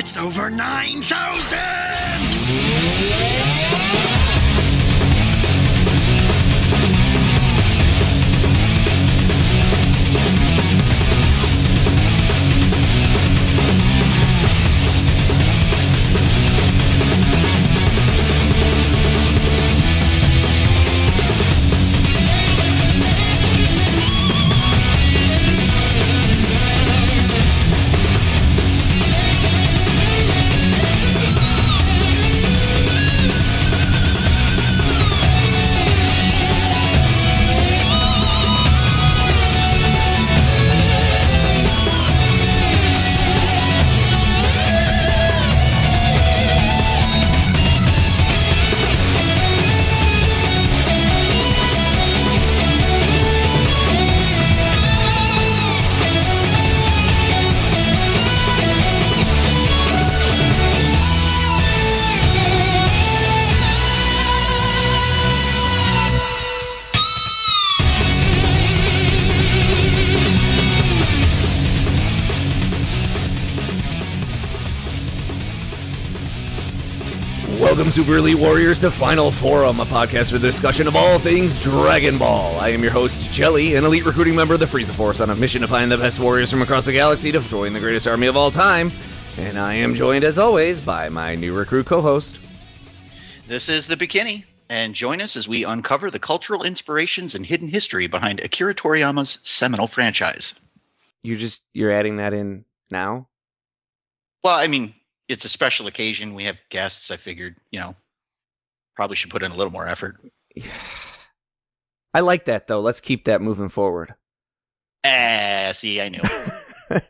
It's over 9,000! Welcome, Super Elite Warriors, to Final Forum, a podcast for the discussion of all things Dragon Ball. I am your host, Jelly, an elite recruiting member of the Frieza Force on a mission to find the best warriors from across the galaxy to join the greatest army of all time. And I am joined, as always, by my new recruit co-host. This is the Bikini, and join us as we uncover the cultural inspirations and hidden history behind Akira Toriyama's seminal franchise. You're adding that in now? Well, I mean, it's a special occasion. We have guests. I figured, probably should put in a little more effort. I like that, though. Let's keep that moving forward. See, I knew.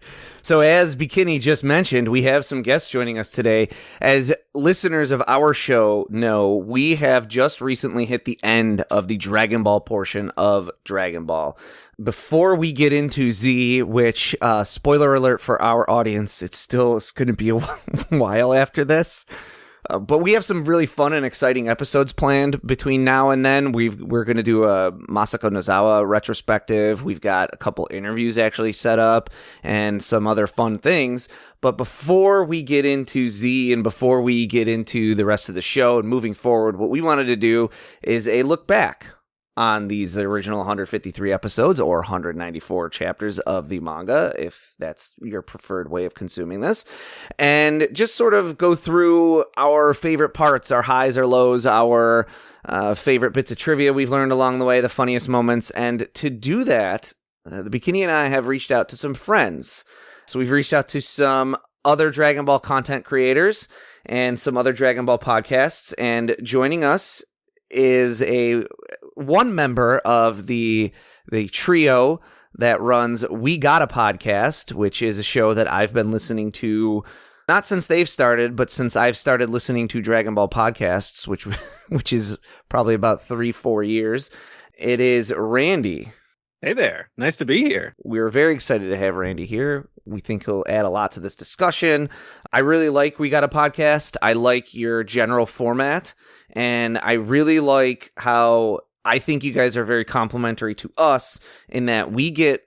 So as Bikini just mentioned, we have some guests joining us today. As listeners of our show know, we have just recently hit the end of the Dragon Ball portion of Dragon Ball. Before we get into Z, which, spoiler alert for our audience, it's going to be a while after this. But we have some really fun and exciting episodes planned between now and then. We're going to do a Masako Nozawa retrospective. We've got a couple interviews actually set up and some other fun things. But before we get into Z and before we get into the rest of the show and moving forward, what we wanted to do is a look back on these original 153 episodes or 194 chapters of the manga, if that's your preferred way of consuming this, and just sort of go through our favorite parts, our highs, our lows, our favorite bits of trivia we've learned along the way, the funniest moments. And to do that, the Bikini and I have reached out to some friends. So we've reached out to some other Dragon Ball content creators and some other Dragon Ball podcasts, and joining us is one member of the trio that runs We Got a Podcast, which is a show that I've been listening to not since they've started, but since I've started listening to Dragon Ball podcasts, which is probably about 3-4 years. It is Randy. Hey there. Nice to be here. We're very excited to have Randy here. We think he'll add a lot to this discussion. I really like We Got a Podcast. I like your general format. And I really like how I think you guys are very complimentary to us in that we get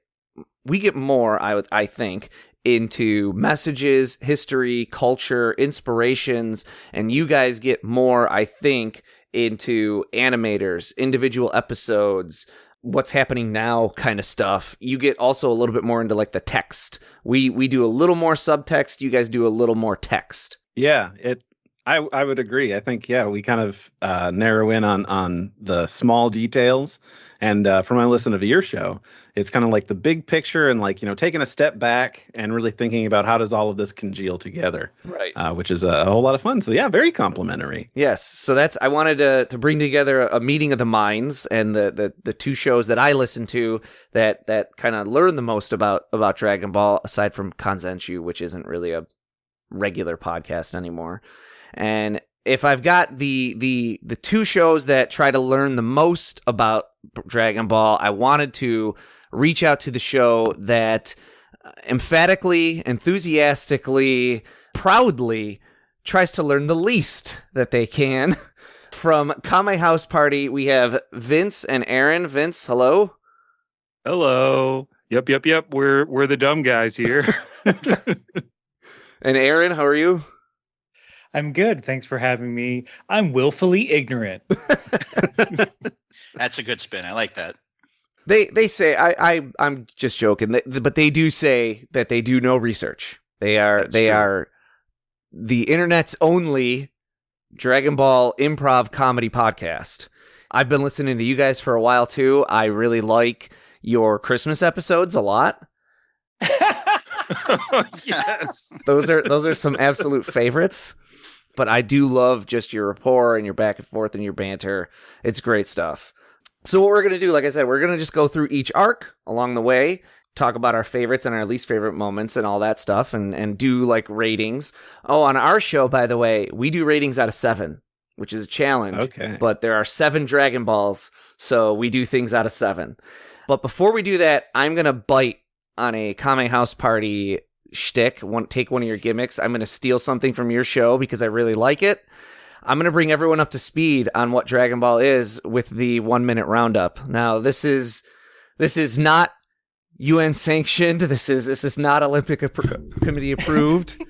more, I think, into messages, history, culture, inspirations, and you guys get more, I think, into animators, individual episodes, what's happening now kind of stuff. You get also a little bit more into like the text. We do a little more subtext. You guys do a little more text. Yeah, I would agree. I think, we kind of narrow in on the small details. And from my listen to your show, it's kind of like the big picture and like, taking a step back and really thinking about how does all of this congeal together. Right. Which is a whole lot of fun. So, yeah, very complimentary. Yes. So I wanted to bring together a meeting of the minds and the two shows that I listen to that kind of learn the most about Dragon Ball, aside from Kanzenshu, which isn't really a regular podcast anymore. And if I've got the two shows that try to learn the most about Dragon Ball, I wanted to reach out to the show that emphatically, enthusiastically, proudly tries to learn the least that they can. From Kame House Party, we have Vince and Aaron. Vince, hello. Hello. Yep. We're the dumb guys here. And Aaron, how are you? I'm good. Thanks for having me. I'm willfully ignorant. That's a good spin. I like that. They say I'm just joking, but they do say that they do no research. They are the internet's only Dragon Ball improv comedy podcast. I've been listening to you guys for a while too. I really like your Christmas episodes a lot. Yes. Those are some absolute favorites. But I do love just your rapport and your back and forth and your banter. It's great stuff. So what we're going to do, like I said, we're going to just go through each arc along the way, talk about our favorites and our least favorite moments and all that stuff, and do like ratings. Oh, on our show, by the way, we do ratings out of 7, which is a challenge. Okay. But there are 7 Dragon Balls, so we do things out of 7. But before we do that, I'm going to bite on a Kame House Party shtick. Take one of your gimmicks. I'm going to steal something from your show because I really like it. I'm going to bring everyone up to speed on what Dragon Ball is with the 1-minute roundup. Now, this is not UN sanctioned. This is not Olympic Committee approved.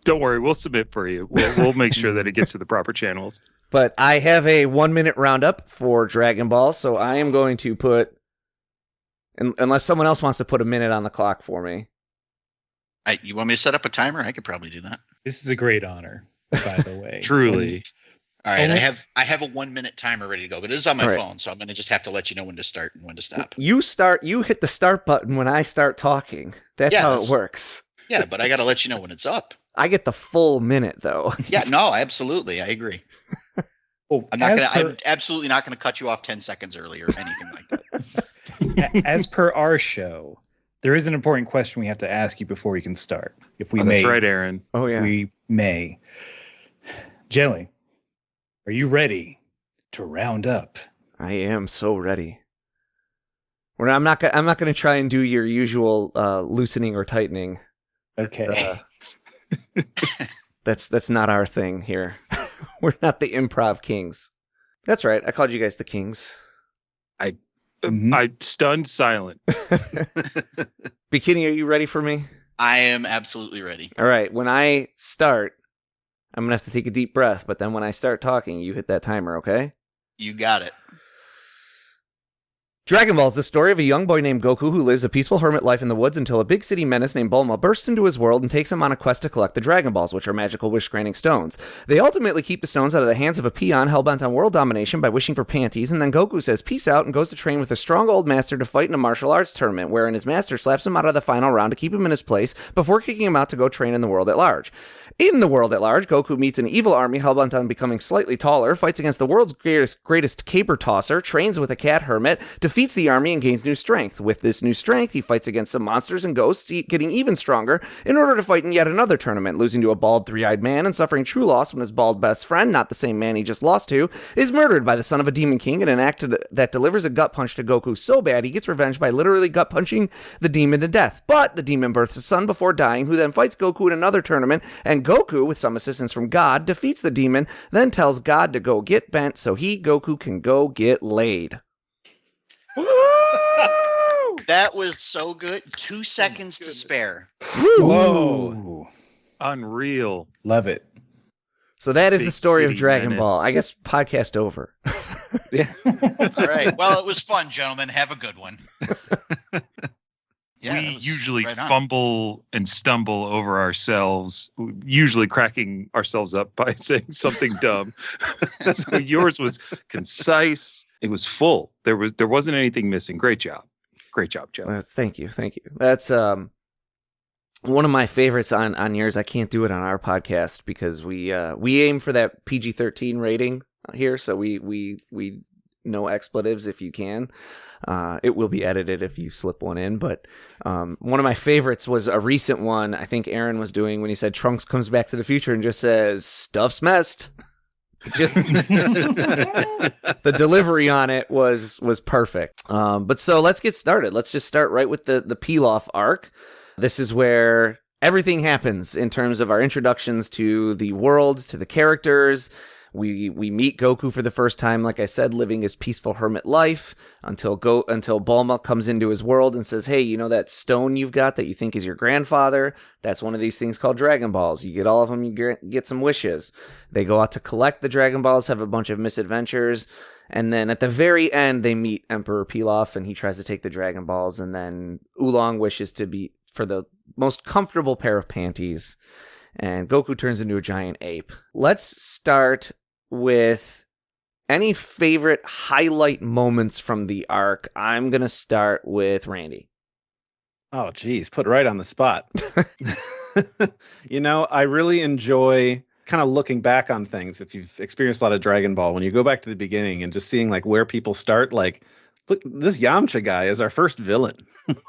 Don't worry, we'll submit for you. We'll make sure that it gets to the proper channels. But I have a 1-minute roundup for Dragon Ball, so I am going to put, unless someone else wants to put a minute on the clock for me. You want me to set up a timer? I could probably do that. This is a great honor, by the way. Truly. All right, I have a 1-minute timer ready to go, but it is on my All right. phone, so I'm going to just have to let you know when to start and when to stop. You hit the start button when I start talking. That's how it works. Yeah, but I got to let you know when it's up. I get the full minute, though. Yeah, no, absolutely. I agree. I'm absolutely not going to cut you off 10 seconds early or anything like that. As per our show, there is an important question we have to ask you before we can start. If we may. That's right, Aaron. Oh, yeah. If we may. Jelly, are you ready to round up? I am so ready. I'm not going to try and do your usual loosening or tightening. Okay. That's not our thing here. We're not the improv kings. That's right. I called you guys the kings. I stunned silent. Bikini, are you ready for me? I am absolutely ready. All right. When I start, I'm going to have to take a deep breath, but then when I start talking, you hit that timer, okay? You got it. Dragon Ball is the story of a young boy named Goku who lives a peaceful hermit life in the woods until a big city menace named Bulma bursts into his world and takes him on a quest to collect the Dragon Balls, which are magical wish-granting stones. They ultimately keep the stones out of the hands of a peon hellbent on world domination by wishing for panties, and then Goku says peace out and goes to train with a strong old master to fight in a martial arts tournament, wherein his master slaps him out of the final round to keep him in his place before kicking him out to go train in the world at large. In the world at large, Goku meets an evil army hellbent on becoming slightly taller, fights against the world's greatest caber tosser, trains with a cat hermit, defeats the army, and gains new strength. With this new strength, he fights against some monsters and ghosts, getting even stronger, in order to fight in yet another tournament, losing to a bald, three-eyed man and suffering true loss when his bald best friend, not the same man he just lost to, is murdered by the son of a demon king in an act that delivers a gut punch to Goku so bad he gets revenge by literally gut punching the demon to death. But the demon births a son before dying, who then fights Goku in another tournament, and Goku, with some assistance from God, defeats the demon, then tells God to go get bent so Goku, can go get laid. That was so good. 2 seconds to spare. Whoa. Unreal. Love it. So that is Big the story of city Dragon menace. Ball. I guess podcast over. Yeah. All right. Well, it was fun, gentlemen. Have a good one. Yeah, We that was usually right on. fumble and stumble over ourselves, usually cracking ourselves up by saying something dumb. So yours was concise. It was full. There wasn't anything missing. Great job. Great job, Joe. Thank you. That's one of my favorites on yours. I can't do it on our podcast because we aim for that PG-13 rating here, so we no expletives if you can. It will be edited if you slip one in, but one of my favorites was a recent one I think Aaron was doing when he said Trunks comes back to the future and just says stuff's messed. Just the delivery on it was perfect. But so let's get started. Let's just start right with the Pilaf arc. This is where everything happens in terms of our introductions to the world, to the characters. We meet Goku for the first time, like I said, living his peaceful hermit life until Bulma comes into his world and says, "Hey, you know that stone you've got that you think is your grandfather? That's one of these things called Dragon Balls. You get all of them, you get some wishes." They go out to collect the Dragon Balls, have a bunch of misadventures, and then at the very end, they meet Emperor Pilaf, and he tries to take the Dragon Balls, and then Oolong wishes to be for the most comfortable pair of panties, and Goku turns into a giant ape. Let's start with any favorite highlight moments from the arc. I'm going to start with Randy. Oh, geez, put right on the spot. I really enjoy kind of looking back on things. If you've experienced a lot of Dragon Ball, when you go back to the beginning and just seeing like where people start, like, look, this Yamcha guy is our first villain.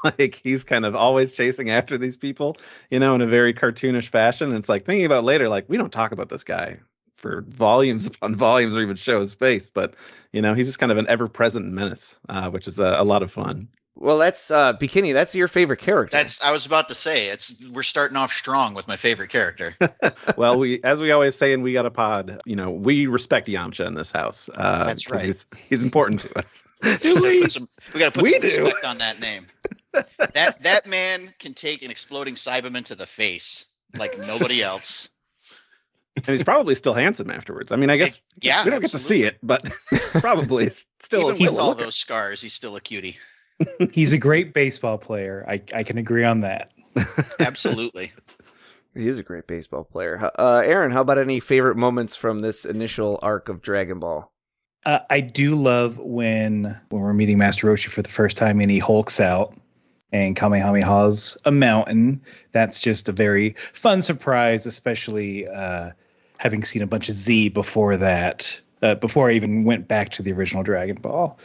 Like, he's kind of always chasing after these people, in a very cartoonish fashion. And it's like thinking about later, like, we don't talk about this guy for volumes upon volumes or even show his face, but he's just kind of an ever-present menace, which is a lot of fun. Well, that's Bikini. That's your favorite character. I was about to say, we're starting off strong with my favorite character. Well, as we always say in We Got a Pod, we respect Yamcha in this house. That's right. He's important to us. Do we? We got to put some respect on that name. That man can take an exploding Cyberman to the face like nobody else. And he's probably still handsome afterwards. I mean, I guess we don't get to see it, but it's probably still even with all those scars, he's still a cutie. He's a great baseball player. I can agree on that. Absolutely. He is a great baseball player. Aaron, how about any favorite moments from this initial arc of Dragon Ball? I do love when we're meeting Master Roshi for the first time and he hulks out and Kamehameha's a mountain. That's just a very fun surprise, especially having seen a bunch of Z before that, before I even went back to the original Dragon Ball.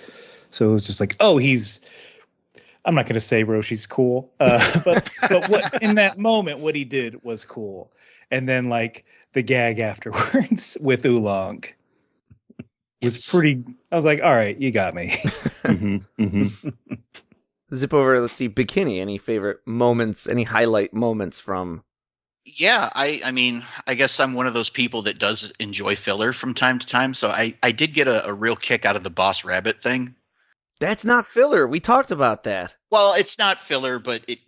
So it was just like, oh, I'm not going to say Roshi's cool, but what in that moment, what he did was cool. And then like the gag afterwards with Oolong was pretty, I was like, all right, you got me. Zip over, let's see, Bikini, any favorite moments, any highlight moments from? Yeah, I mean, I guess I'm one of those people that does enjoy filler from time to time. So I did get a real kick out of the Boss Rabbit thing. That's not filler. We talked about that. Well, it's not filler, but it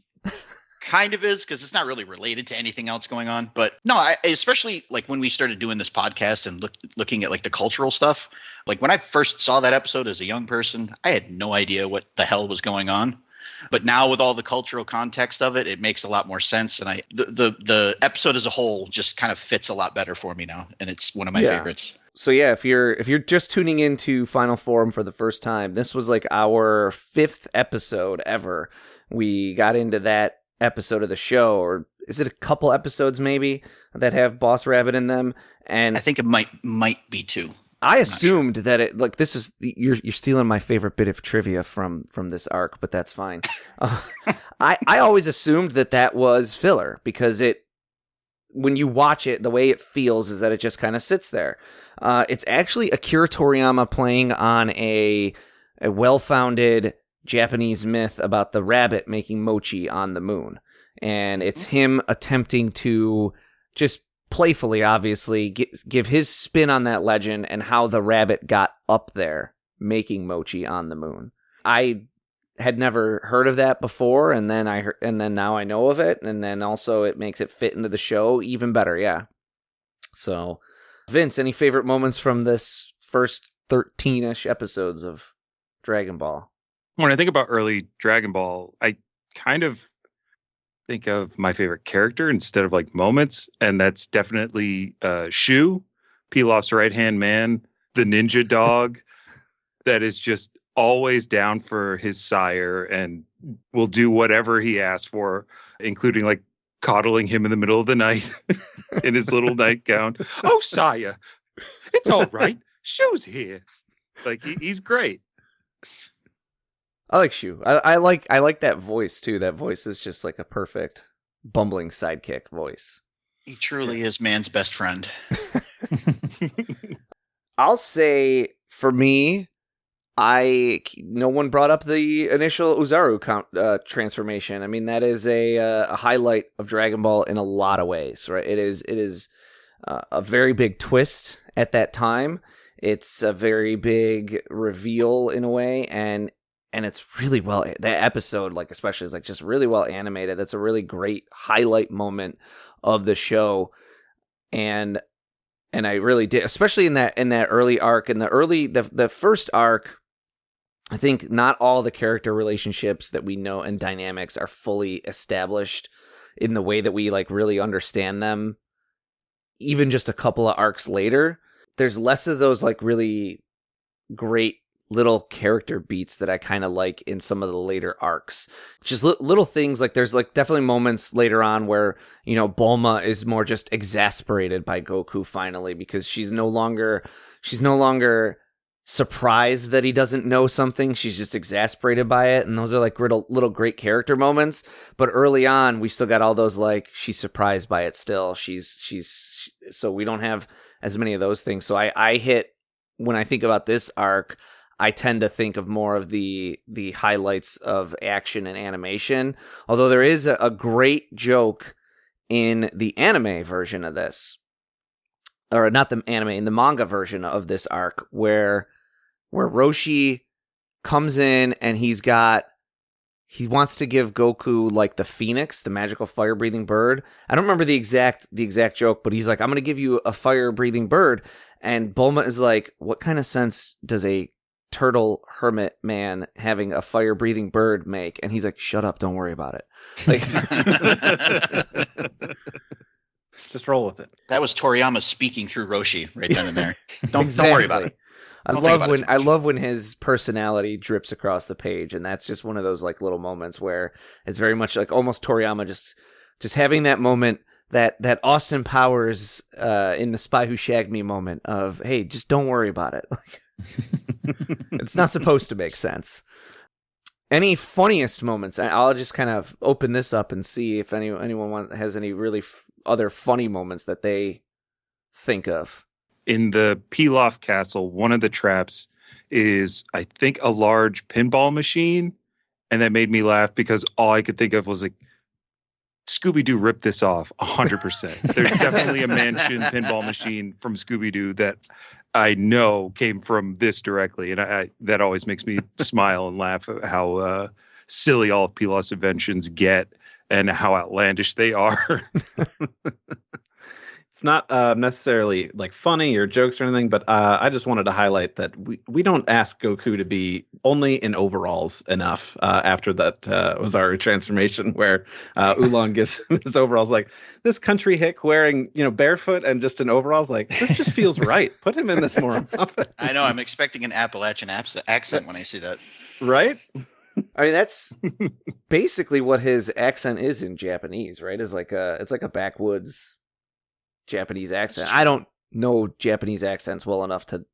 kind of is because it's not really related to anything else going on. But no, I especially like when we started doing this podcast and looking at like the cultural stuff. Like when I first saw that episode as a young person, I had no idea what the hell was going on. But now with all the cultural context of it, it makes a lot more sense. And the episode as a whole just kind of fits a lot better for me now. And it's one of my favorites. So yeah, if you're just tuning into Final Form for the first time, this was like our 5th episode ever. We got into that episode of the show, or is it a couple episodes maybe that have Boss Rabbit in them? And I think it might be 2. I assumed that it like this was you're stealing my favorite bit of trivia from this arc, but that's fine. I always assumed that was filler because when you watch it, the way it feels is that it just kind of sits there. It's actually Akira Toriyama playing on a well-founded Japanese myth about the rabbit making mochi on the moon, and it's him attempting to just playfully, obviously, give his spin on that legend and how the rabbit got up there making mochi on the moon. I had never heard of that before, and then now I know of it, and then also it makes it fit into the show even better. Yeah. So, Vince, any favorite moments from this first 13-ish episodes of Dragon Ball? When I think about early Dragon Ball, I kind of think of my favorite character instead of like moments, and that's definitely Shu, Pilaf's right-hand man, the ninja dog that is just always down for his sire and will do whatever he asks for, including like coddling him in the middle of the night in his little nightgown. Oh, sire, it's all right. Shu's here. Like he's great. I like Shu. I like that voice too. That voice is just like a perfect bumbling sidekick voice. He truly is man's best friend. I'll say for me, no one brought up the initial Uzaru transformation. I mean, that is a highlight of Dragon Ball in a lot of ways, right? It is a very big twist at that time. It's a very big reveal in a way, and it's really well, that episode, like, especially, is like just really well animated. That's a really great highlight moment of the show. And I really did, especially in that early arc, in the first arc. I think not all the character relationships that we know and dynamics are fully established in the way that we like really understand them. Even just a couple of arcs later, there's less of those like really great little character beats that I kind of like in some of the later arcs. Just little things, like there's like definitely moments later on where, you know, Bulma is more just exasperated by Goku finally, because she's no longer surprised that he doesn't know something. She's just exasperated by it. And those are like little great character moments. But early on, we still got all those, like, she's surprised by it still. So we don't have as many of those things. So I hit, when I think about this arc, I tend to think of more of the highlights of action and animation. Although there is a great joke in the anime version of this, or not the anime, in the manga version of this arc, where Roshi comes in and he wants to give Goku like the phoenix, the magical fire breathing bird. I don't remember the exact joke, but he's like, I'm going to give you a fire breathing bird. And Bulma is like, what kind of sense does a turtle hermit man having a fire breathing bird make? And he's like, shut up, don't worry about it. Like, just roll with it. That was Toriyama speaking through Roshi right then and there. Don't Exactly. worry about it. I love when his personality drips across the page, and that's just one of those like little moments where it's very much like almost Toriyama just having that moment, that Austin Powers in The Spy Who Shagged Me moment of, hey, just don't worry about it. Like, it's not supposed to make sense. Any funniest moments? I'll just kind of open this up and see if anyone has any really other funny moments that they think of. In the Pilaf Castle, one of the traps is, I think, a large pinball machine. And that made me laugh because all I could think of was like, Scooby-Doo ripped this off 100%. There's definitely a mansion pinball machine from Scooby-Doo that I know came from this directly. And I that always makes me smile and laugh at how silly all of Pilaf's inventions get and how outlandish they are. It's not necessarily like funny or jokes or anything, but I just wanted to highlight that we don't ask Goku to be only in overalls enough after that was our transformation, where Oolong gives him his overalls. Like, this country hick wearing, barefoot and just in overalls, like, this just feels right. Put him in this more often. I know. I'm expecting an Appalachian accent when I see that. Right? I mean, that's basically what his accent is in Japanese, right? It's like a backwoods Japanese accent. I don't know Japanese accents well enough to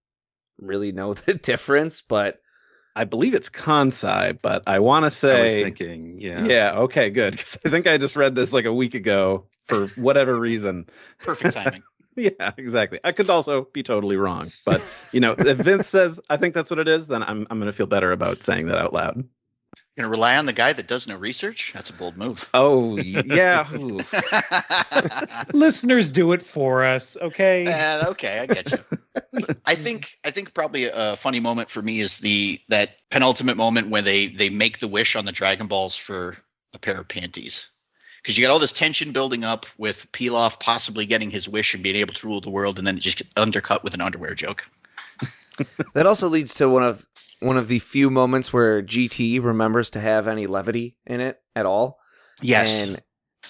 really know the difference, but I believe it's Kansai, but I want to say, I was thinking, yeah. Yeah, okay, good. Because I think I just read this like a week ago for whatever reason. Perfect timing. Yeah, exactly. I could also be totally wrong, but if Vince says I think that's what it is, then I'm going to feel better about saying that out loud. Gonna rely on the guy that does no research? That's a bold move. Oh, yeah. Listeners do it for us, okay? Okay, I get you. I think probably a funny moment for me is that penultimate moment when they make the wish on the Dragon Balls for a pair of panties. Because you got all this tension building up with Pilaf possibly getting his wish and being able to rule the world, and then it just gets undercut with an underwear joke. That also leads to one of the few moments where GT remembers to have any levity in it at all. Yes.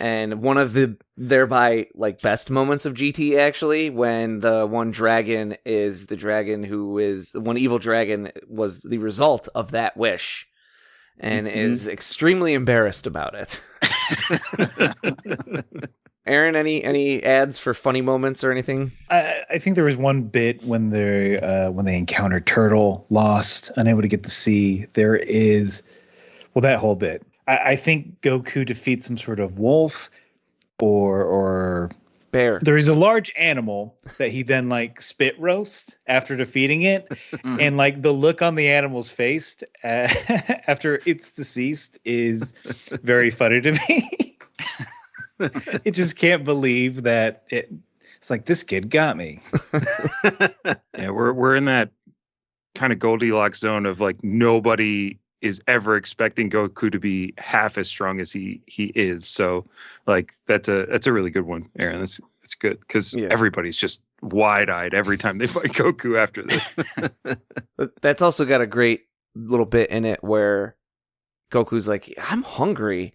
And one of the thereby like best moments of GT, actually, when the one dragon is the dragon who is one evil dragon was the result of that wish and is extremely embarrassed about it. Aaron, any ads for funny moments or anything? I think there was one bit when they encounter Turtle, lost, unable to get to sea. There is, that whole bit. I think Goku defeats some sort of wolf or bear. There is a large animal that he then like spit roast after defeating it, and like the look on the animal's face after it's deceased is very funny to me. It just can't believe that It's like, this kid got me. Yeah, we're in that kind of Goldilocks zone of like nobody is ever expecting Goku to be half as strong as he is. So like that's a really good one, Aaron. That's good because everybody's just wide-eyed every time they fight Goku after this. But that's also got a great little bit in it where Goku's like, I'm hungry,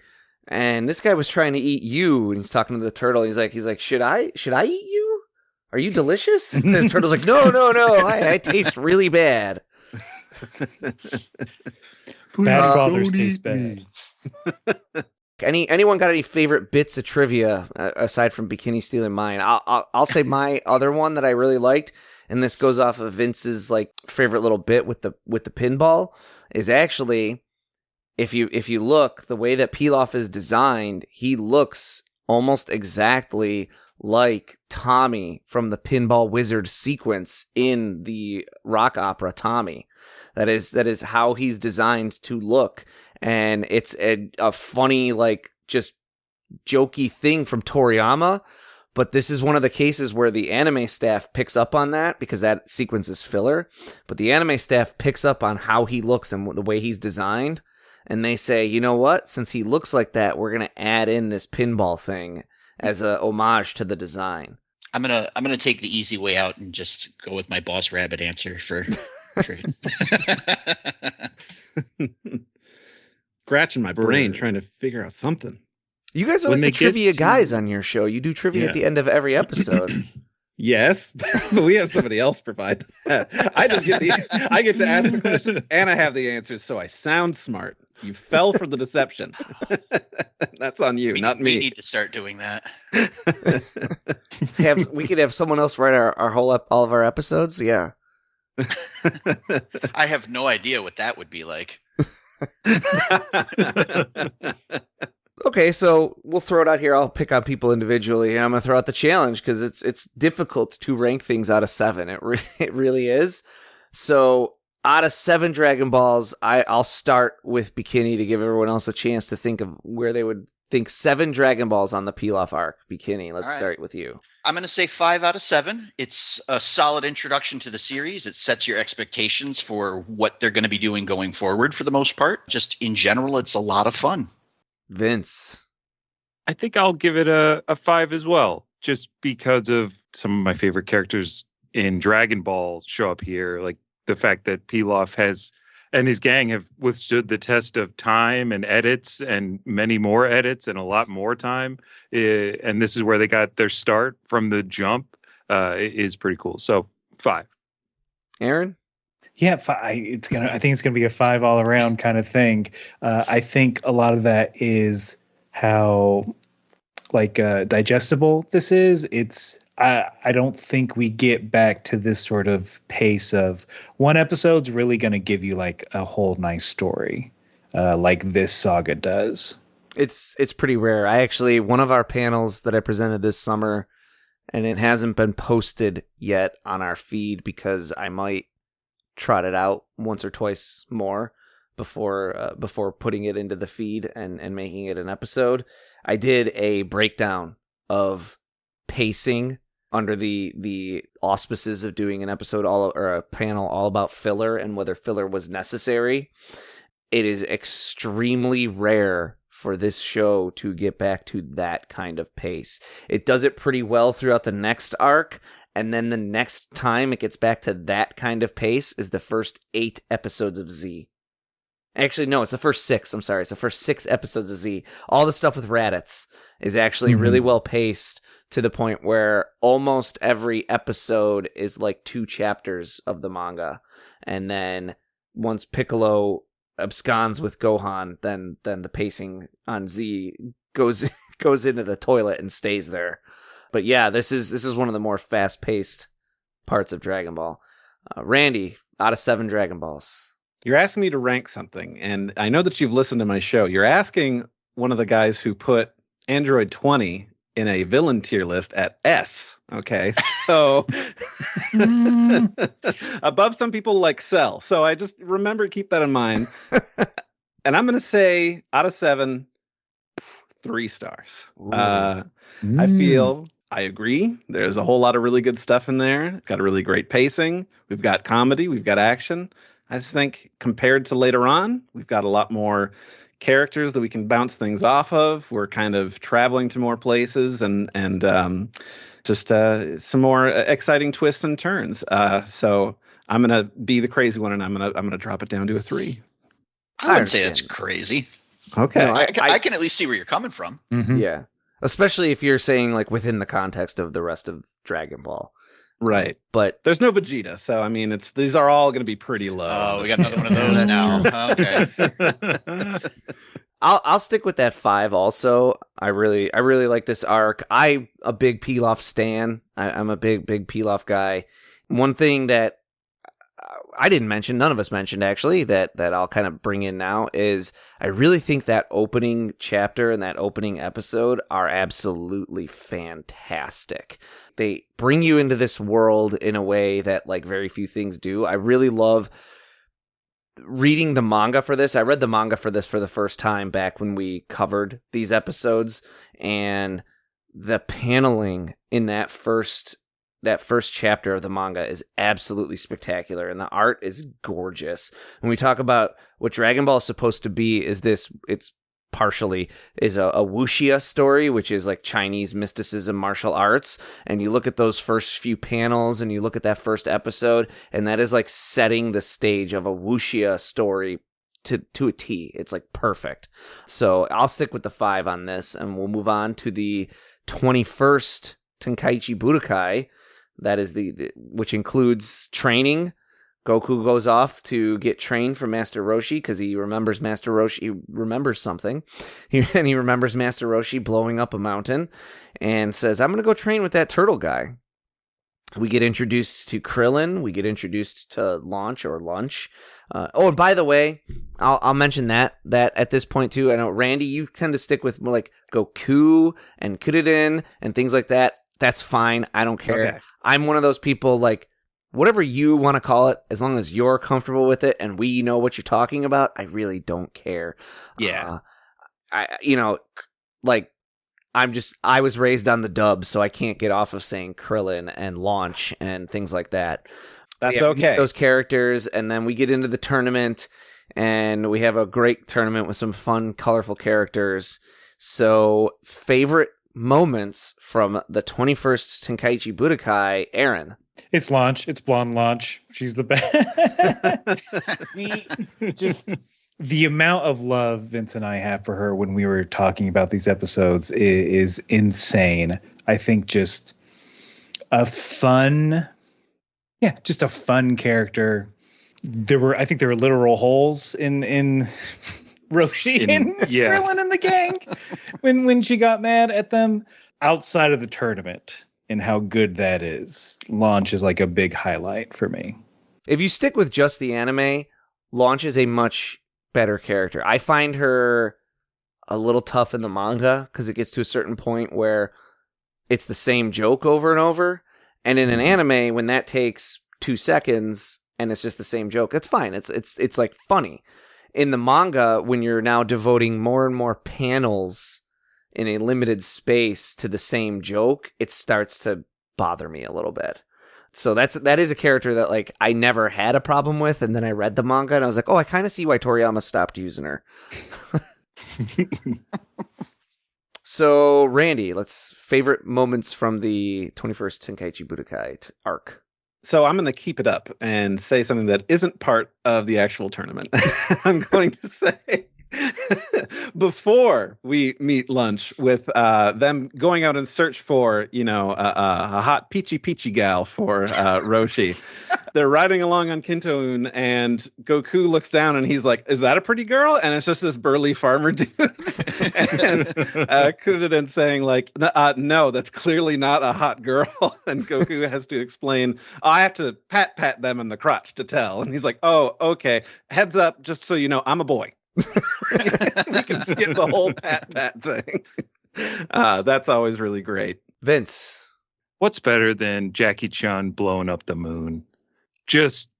and this guy was trying to eat you, and he's talking to the turtle. He's like, should I eat you? Are you delicious? And the turtle's like, no, I taste really bad. Bad fathers taste bad. Anyone got any favorite bits of trivia aside from Bikini stealing mine? I'll say my other one that I really liked, and this goes off of Vince's like favorite little bit with the pinball, is actually if you look the way that Pilaf is designed, he looks almost exactly like Tommy from the Pinball Wizard sequence in the rock opera Tommy. That is how he's designed to look. And it's a funny, like, just jokey thing from Toriyama. But this is one of the cases where the anime staff picks up on that because that sequence is filler. But the anime staff picks up on how he looks and the way he's designed. And they say, you know what? Since he looks like that, we're going to add in this pinball thing as a homage to the design. I'm gonna take the easy way out and just go with my Boss Rabbit answer for Scratching my brain trying to figure out something. You guys are like the trivia guys on your show. You do trivia at the end of every episode. Yes, but we have somebody else provide that. I get to ask the questions and I have the answers, so I sound smart. You fell for the deception. That's on you, not me. We need to start doing that. We could have someone else write all of our episodes. Yeah. I have no idea what that would be like. Okay, so we'll throw it out here. I'll pick on people individually, and I'm going to throw out the challenge because it's difficult to rank things out of 7. It really is. So out of 7 Dragon Balls, I'll start with Bikini to give everyone else a chance to think of where they would think 7 Dragon Balls on the Pilaf arc. Bikini, let's start with you. I'm going to say 5 out of 7. It's a solid introduction to the series. It sets your expectations for what they're going to be doing going forward for the most part. Just in general, it's a lot of fun. Vince. I think I'll give it a 5 as well, just because of some of my favorite characters in Dragon Ball show up here. Like the fact that Pilaf and his gang have withstood the test of time and edits and many more edits and a lot more time. And this is where they got their start from the jump. Is pretty cool. So 5. Aaron? Yeah, I think it's gonna be a 5 all around kind of thing. I think a lot of that is how digestible this is. I don't think we get back to this sort of pace of one episode's really gonna give you like a whole nice story, like this saga does. It's pretty rare. One of our panels that I presented this summer, and it hasn't been posted yet on our feed because I might trot it out once or twice more before putting it into the feed and making it an episode. I did a breakdown of pacing under the auspices of doing an episode or a panel all about filler and whether filler was necessary. It is extremely rare for this show to get back to that kind of pace. It does it pretty well throughout the next arc. And then the next time it gets back to that kind of pace is the first 8 episodes of Z. Actually, no, it's the first 6. I'm sorry. It's the first 6 episodes of Z. All the stuff with Raditz is actually really well paced to the point where almost every episode is like 2 chapters of the manga. And then once Piccolo absconds with Gohan, then the pacing on Z goes into the toilet and stays there. But yeah, this is one of the more fast-paced parts of Dragon Ball. Randy, out of 7 Dragon Balls. You're asking me to rank something, and I know that you've listened to my show. You're asking one of the guys who put Android 20 in a villain tier list at S. Okay, so above some people like Cell. So I just remember to keep that in mind. And I'm going to say out of 7, 3 stars. I feel I agree. There's a whole lot of really good stuff in there. It's got a really great pacing. We've got comedy. We've got action. I just think compared to later on, we've got a lot more characters that we can bounce things off of. We're kind of traveling to more places and just some more exciting twists and turns. So I'm gonna be the crazy one, and I'm gonna drop it down to a 3. I wouldn't say that's crazy. Okay. No, I can at least see where you're coming from. Mm-hmm. Yeah. Especially if you're saying like within the context of the rest of Dragon Ball. Right. But there's no Vegeta, so I mean these are all going to be pretty low. Oh, we got another one of those now. Okay. I'll stick with that 5 also. I really like this arc. I'm a big Pilaf stan. I'm a big Pilaf guy. One thing that I didn't mention, none of us mentioned actually, that I'll kind of bring in now is I really think that opening chapter and that opening episode are absolutely fantastic. They bring you into this world in a way that like very few things do. I really love reading the manga for this. I read the manga for this for the first time back when we covered these episodes, and the paneling in that first chapter of the manga is absolutely spectacular, and the art is gorgeous. When we talk about what Dragon Ball is supposed to be, it's partially is a wuxia story, which is like Chinese mysticism, martial arts. And you look at those first few panels and you look at that first episode, and that is like setting the stage of a wuxia story to a T. It's like perfect. So I'll stick with the 5 on this, and we'll move on to the 21st Tenkaichi Budokai. That is which includes training. Goku goes off to get trained from Master Roshi because he remembers Master Roshi. He remembers something. And he remembers Master Roshi blowing up a mountain and says, I'm going to go train with that turtle guy. We get introduced to Krillin. We get introduced to Lunch. And by the way, I'll mention that at this point too. I know, Randy, you tend to stick with more like Goku and Kuririn and things like that. That's fine. I don't care. Okay. I'm one of those people, like, whatever you want to call it, as long as you're comfortable with it and we know what you're talking about, I really don't care. Yeah. I was raised on the dub, so I can't get off of saying Krillin and Launch and things like that. That's okay. Those characters, and then we get into the tournament, and we have a great tournament with some fun, colorful characters. So, favorite moments from the 21st Tenkaichi Budokai, Aaron? It's Launch. It's blonde Launch. She's the best. Just the amount of love Vince and I have for her when we were talking about these episodes is insane. I think just a fun character. I think there were literal holes in Roshi and Krillin and the gang when she got mad at them outside of the tournament. And how good that is. Launch is like a big highlight for me. If you stick with just the anime, Launch is a much better character. I find her a little tough in the manga because it gets to a certain point where it's the same joke over and over. And in an anime, when that takes 2 seconds and it's just the same joke, that's fine. It's like funny. In the manga, when you're now devoting more and more panels in a limited space to the same joke, it starts to bother me a little bit. So that is a character that like I never had a problem with, and then I read the manga and I was like, oh, I kind of see why Toriyama stopped using her. So, Randy, favorite moments from the 21st Tenkaichi Budokai arc. So I'm going to keep it up and say something that isn't part of the actual tournament. I'm going to say before we meet Lunch with them going out and search for, a hot peachy gal for Roshi. They're riding along on Kintoun, and Goku looks down and he's like, is that a pretty girl? And it's just this burly farmer dude. And Kuririn saying like, no, that's clearly not a hot girl. And Goku has to explain, I have to pat them in the crotch to tell. And he's like, oh, okay. Heads up, just so you know, I'm a boy. We can skip the whole pat thing. That's always really great. Vince, what's better than Jackie Chan blowing up the moon? Just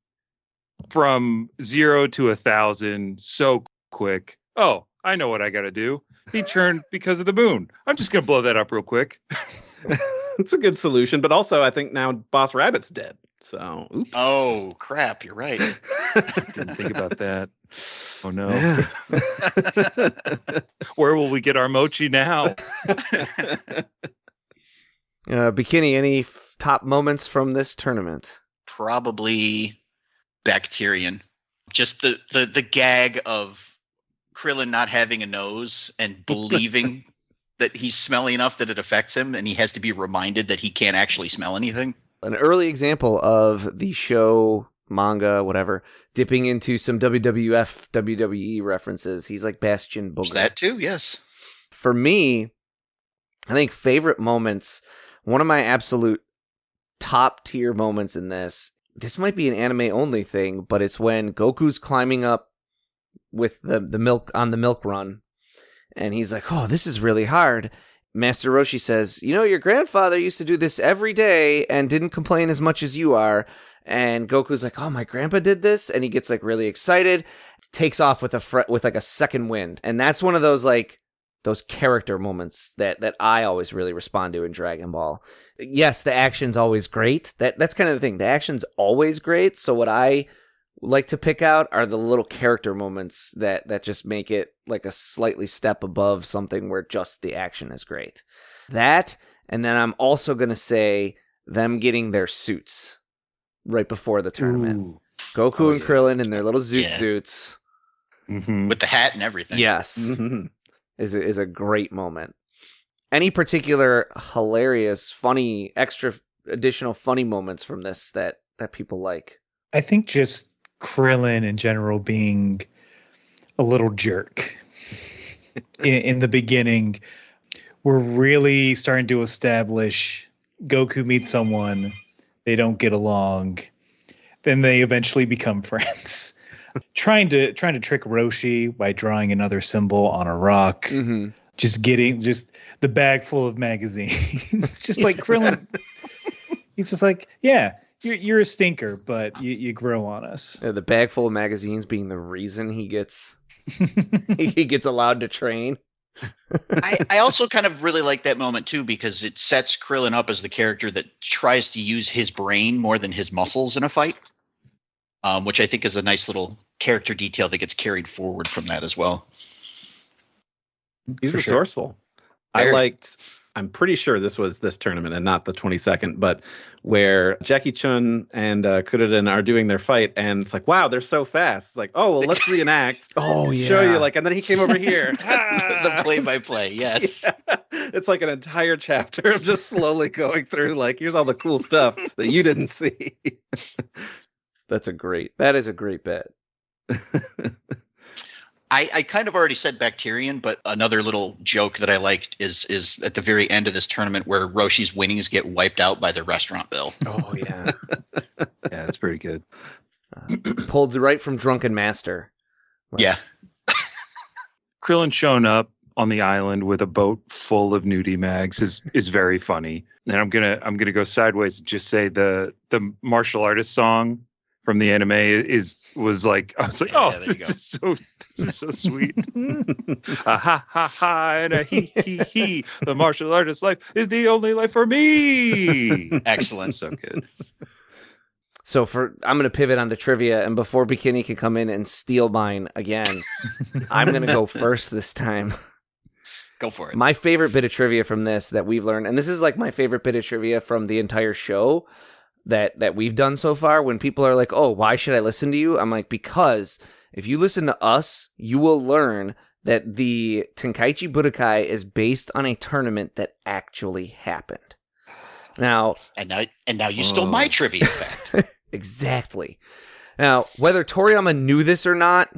from 0 to 1,000 so quick. Oh, I know what I got to do. He turned because of the moon. I'm just going to blow that up real quick. it's a good solution. But also, I think now Boss Rabbit's dead. So, oops. Oh crap! You're right. Didn't think about that. Oh no. Yeah. Where will we get our mochi now? Bikini, any top moments from this tournament? Probably Bacterian. Just the gag of Krillin not having a nose and believing that he's smelly enough that it affects him, and he has to be reminded that he can't actually smell anything. An early example of the show, manga, whatever, dipping into some WWF, WWE references. He's like Bastion Booger. That too, yes. For me, I think favorite moments, one of my absolute top tier moments in this might be an anime only thing, but it's when Goku's climbing up with the milk on the milk run, and he's like, oh, this is really hard. Master Roshi says, you know, your grandfather used to do this every day and didn't complain as much as you are. And Goku's like, oh, my grandpa did this, and he gets like really excited, takes off with like a second wind. And that's one of those like those character moments that I always really respond to in Dragon Ball. Yes, the action's always great. That's kind of the thing. The action's always great. So what I like to pick out are the little character moments that just make it like a slightly step above something where just the action is great. That, and then I'm also going to say them getting their suits right before the tournament. Ooh. Goku and Krillin in their little zoot suits. Mm-hmm. With the hat and everything. Yes. Mm-hmm. Is a great moment. Any particular hilarious, funny, extra additional funny moments from this that people like? I think just Krillin in general being a little jerk in the beginning. We're really starting to establish Goku meets someone, they don't get along, then they eventually become friends. trying to trick Roshi by drawing another symbol on a rock. Mm-hmm. Just the bag full of magazines. Just like Krillin. He's just like, yeah, you're a stinker, but you grow on us. The bag full of magazines being the reason he gets he gets allowed to train. I also kind of really like that moment too, because it sets Krillin up as the character that tries to use his brain more than his muscles in a fight, which I think is a nice little character detail that gets carried forward from that as well. He's resourceful. I'm pretty sure this was this tournament and not the 22nd, but where Jackie Chun and Kuririn are doing their fight, and it's like, wow, they're so fast. It's like, oh, well, let's reenact. Oh, yeah. Show you, like, and then he came over here. The play-by-play, yes. Yeah. It's like an entire chapter of just slowly going through, like, here's all the cool stuff that you didn't see. That is a great bit. I kind of already said Bacterian, but another little joke that I liked is at the very end of this tournament where Roshi's winnings get wiped out by the restaurant bill. Oh, yeah. Yeah, it's pretty good. Pulled right from Drunken Master. Yeah. Krillin showing up on the island with a boat full of nudie mags is very funny. And I'm gonna go sideways and just say the martial artist song from the anime was like, I was like, Yeah, oh, this is so sweet. A ha ha ha and a he he he. The martial artist life is the only life for me. Excellent. So good. So I'm going to pivot onto trivia, and before Bikini can come in and steal mine again, I'm going to go first this time. Go for it. My favorite bit of trivia from this that we've learned, and this is like my favorite bit of trivia from the entire show that we've done so far, when people are like, oh, why should I listen to you? I'm like, because if you listen to us, you will learn that the Tenkaichi Budokai is based on a tournament that actually happened. Now, and now you stole my trivia fact. Exactly. Now, whether Toriyama knew this or not,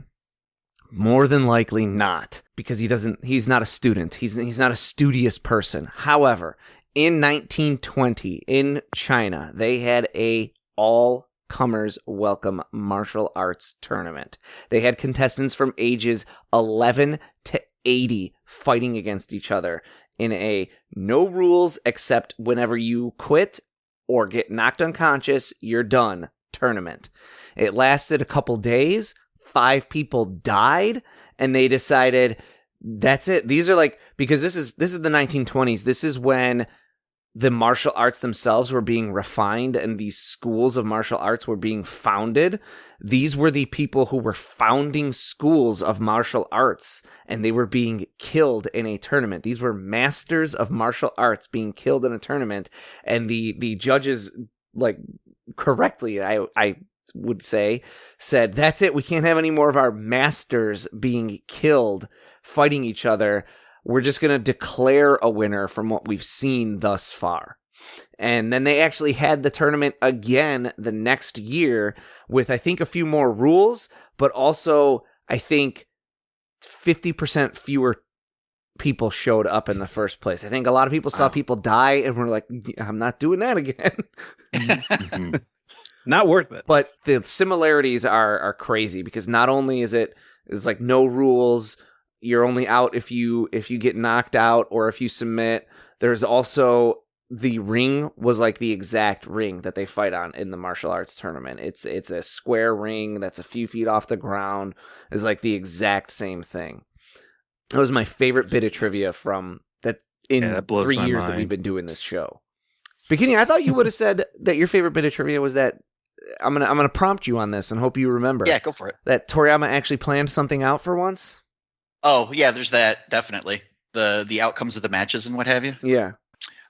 more than likely not, because he's not a student. He's not a studious person. However, in 1920 in China, they had a all-comers welcome martial arts tournament. They had contestants from ages 11 to 80 fighting against each other in a no rules except whenever you quit or get knocked unconscious, you're done tournament. It lasted a couple days. 5 people died, and they decided that's it. These are like, because this is the 1920s. This is when the martial arts themselves were being refined and these schools of martial arts were being founded. These were the people who were founding schools of martial arts, and they were being killed in a tournament. These were masters of martial arts being killed in a tournament, and the judges, like, correctly, I would say, said, that's it, we can't have any more of our masters being killed fighting each other. We're just going to declare a winner from what we've seen thus far. And then they actually had the tournament again the next year with, I think, a few more rules, but also, I think, 50% fewer people showed up in the first place. I think a lot of people saw people die and were like, I'm not doing that again. Not worth it. But the similarities are crazy, because not only is like no rules, you're only out if you get knocked out or if you submit. There's also, the ring was like the exact ring that they fight on in the martial arts tournament. It's a square ring that's a few feet off the ground. It's like the exact same thing. That was my favorite bit of trivia from that in that blows 3 my years that mind. we've been doing this show. Beginning, I thought you would have said that your favorite bit of trivia was that I'm gonna prompt you on this and hope you remember. Yeah, go for it. That Toriyama actually planned something out for once. Oh, yeah, there's that, definitely. The outcomes of the matches and what have you. Yeah.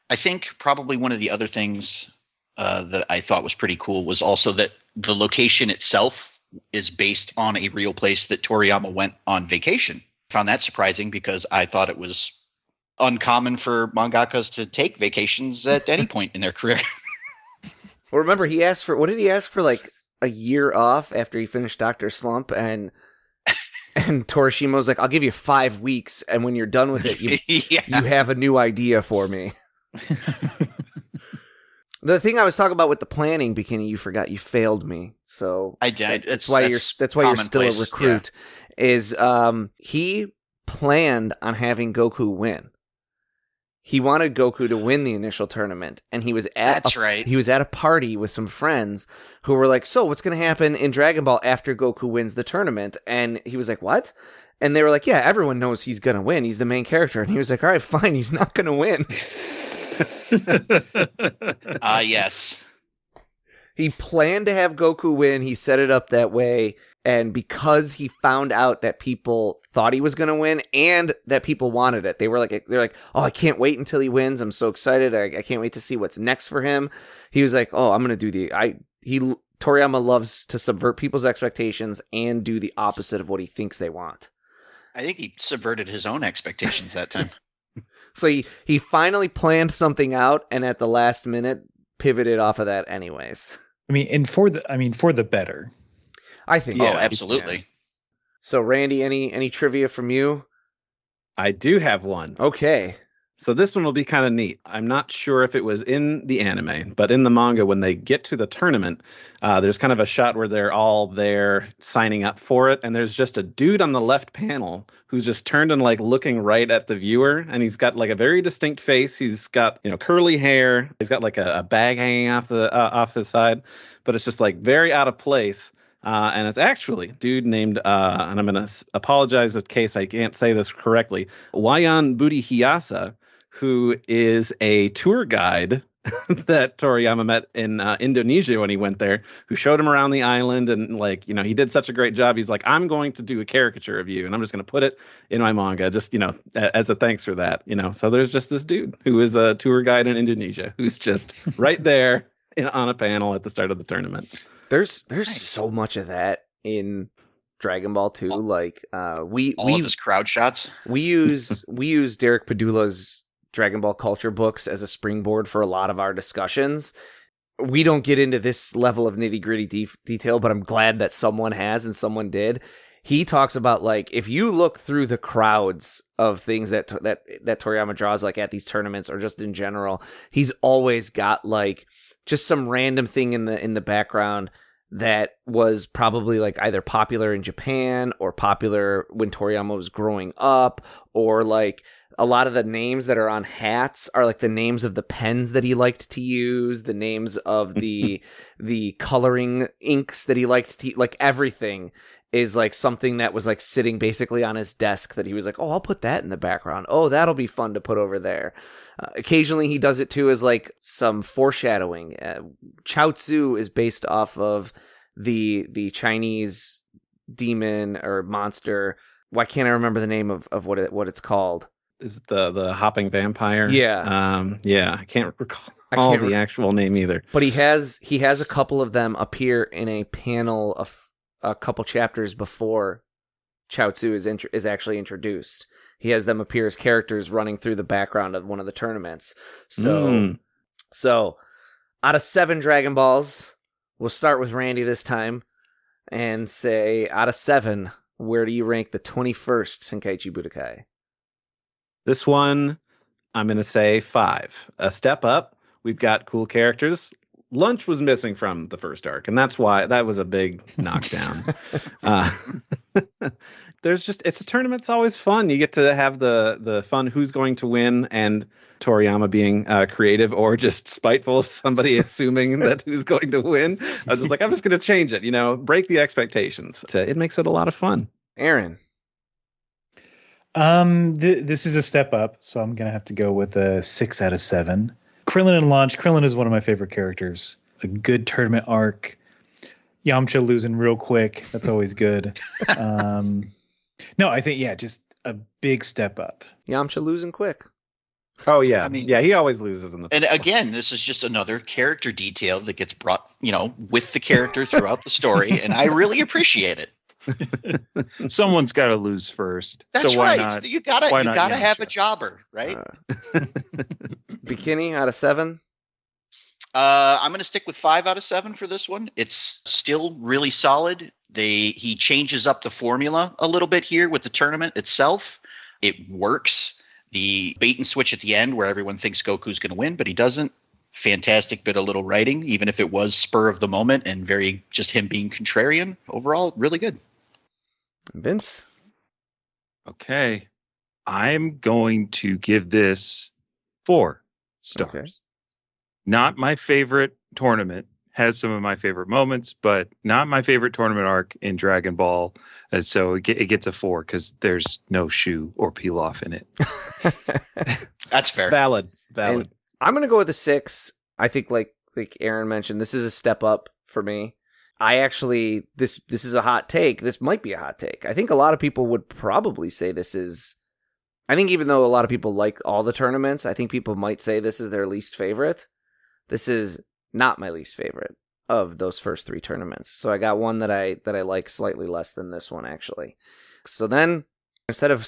I think probably one of the other things that I thought was pretty cool was also that the location itself is based on a real place that Toriyama went on vacation. Found that surprising because I thought it was uncommon for mangakas to take vacations at any point in their career. Well, remember, he asked for, what did he ask for, like a year off after he finished Dr. Slump, and Torishima was like, I'll give you 5 weeks, and when you're done with it, you have a new idea for me. The thing I was talking about with the planning, Bikini, you forgot. You failed me. So I did. That's why you're still a recruit. Yeah. Is he planned on having Goku win? He wanted Goku to win the initial tournament, and he was at He was at a party with some friends who were like, "So, what's going to happen in Dragon Ball after Goku wins the tournament?" And he was like, "What?" And they were like, "Yeah, everyone knows he's going to win. He's the main character." And he was like, "All right, fine. He's not going to win." Yes. He planned to have Goku win. He set it up that way. And because he found out that people thought he was going to win and that people wanted it, they're like, "Oh, I can't wait until he wins. I'm so excited. I can't wait to see what's next for him." He was like, "Oh, I'm going to do Toriyama loves to subvert people's expectations and do the opposite of what he thinks they want." I think he subverted his own expectations that time. So he finally planned something out, and at the last minute pivoted off of that anyways. For the better. I think. Yeah, absolutely. Yeah. So, Randy, any trivia from you? I do have one. Okay. So this one will be kind of neat. I'm not sure if it was in the anime, but in the manga, when they get to the tournament, there's kind of a shot where they're all there signing up for it. And there's just a dude on the left panel who's just turned and like looking right at the viewer. And he's got like a very distinct face. He's got, curly hair. He's got like a bag hanging off his side, but it's just like very out of place. And it's actually a dude named, and I'm going to apologize in case I can't say this correctly, Wayan Budi Hiyasa, who is a tour guide that Toriyama met in Indonesia when he went there, who showed him around the island. And he did such a great job. He's like, "I'm going to do a caricature of you, and I'm just going to put it in my manga, just, as a thanks for that." So there's just this dude who is a tour guide in Indonesia who's just right there on a panel at the start of the tournament. There's so much of that in Dragon Ball 2. We of his crowd shots. We use Derek Padula's Dragon Ball culture books as a springboard for a lot of our discussions. We don't get into this level of nitty-gritty detail, but I'm glad that someone has and someone did. He talks about if you look through the crowds of things that Toriyama draws at these tournaments or just in general, he's always got just some random thing in the background that was probably either popular in Japan or popular when Toriyama was growing up, or a lot of the names that are on hats are like the names of the pens that he liked to use, the names of the coloring inks that he liked to like everything is like something that was like sitting basically on his desk that he was like, oh, I'll put that in the background. Oh, that'll be fun to put over there. Occasionally he does it too as like some foreshadowing. Chao Tzu is based off of the Chinese demon or monster. Why can't I remember the name of what it's called? Is it the hopping vampire? Yeah. Yeah, I can't recall the actual name either. But he has a couple of them appear in a panel of a couple chapters before Chao Tzu is actually introduced. He has them appear as characters running through the background of one of the tournaments. So out of 7 Dragon Balls, we'll start with Randy this time and say, out of 7, where do you rank the 21st Tenkaichi Budokai? This one, I'm going to say 5. A step up. We've got cool characters. Lunch was missing from the first arc, and that's why that was a big knockdown. It's a tournament. It's always fun. You get to have the fun who's going to win, and Toriyama being creative or just spiteful of somebody assuming that who's going to win. I was just like, I'm just going to change it, break the expectations. It makes it a lot of fun. Aaron. This is a step up, so I'm going to have to go with a 6 out of 7. Krillin and Launch. Krillin is one of my favorite characters. A good tournament arc. Yamcha losing real quick. That's always good. No, I think, just a big step up. Yamcha losing quick. Oh, yeah. I mean, he always loses in the And again, this is just another character detail that gets brought, with the character throughout the story, and I really appreciate it. Someone's got to lose first. That's so why right. Not, you gotta have a jobber, right? Bikini out of 7. I'm gonna stick with 5 out of 7 for this one. It's still really solid. He changes up the formula a little bit here with the tournament itself. It works. The bait and switch at the end where everyone thinks Goku's going to win, but he doesn't. Fantastic bit of little writing, even if it was spur of the moment and very just him being contrarian. Overall, really good. Vince? Okay. I'm going to give this 4 stars. Okay. Not my favorite tournament. Has some of my favorite moments, but not my favorite tournament arc in Dragon Ball. And so it gets a 4 because there's no shoe or peel off in it. That's fair. Valid. And I'm going to go with a 6. I think like Aaron mentioned, this is a step up for me. I actually, this is a hot take. This might be a hot take. I think a lot of people would probably say this is, I think even though a lot of people like all the tournaments, I think people might say this is their least favorite. This is not my least favorite of those first 3 tournaments. So I got one that I like slightly less than this one, actually. So then, instead of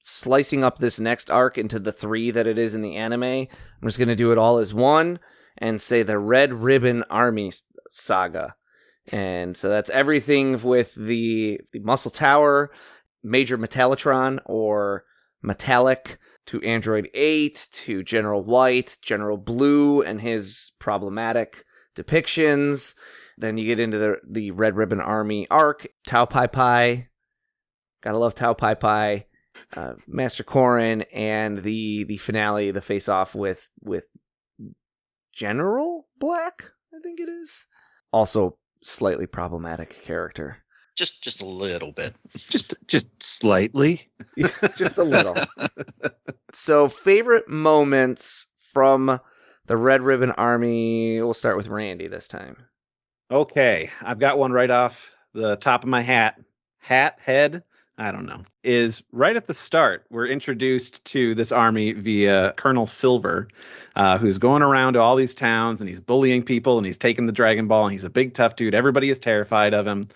slicing up this next arc into the 3 that it is in the anime, I'm just going to do it all as one and say the Red Ribbon Army Saga. And so that's everything with the Muscle Tower, Major Metallitron or Metallic, to Android 8, to General White, General Blue, and his problematic depictions. Then you get into the Red Ribbon Army arc, Tao Pai Pai, gotta love Tao Pai Pai, Master Korin, and the finale, the face-off with General Black, I think it is. Also slightly problematic character. Just a little bit. Just slightly. Just a little. So, favorite moments from the Red Ribbon Army. We'll start with Randy this time. Okay, I've got one right off the top of my head. I don't know. Is right at the start, we're introduced to this army via Colonel Silver, who's going around to all these towns and he's bullying people and he's taking the Dragon Ball and he's a big tough dude. Everybody is terrified of him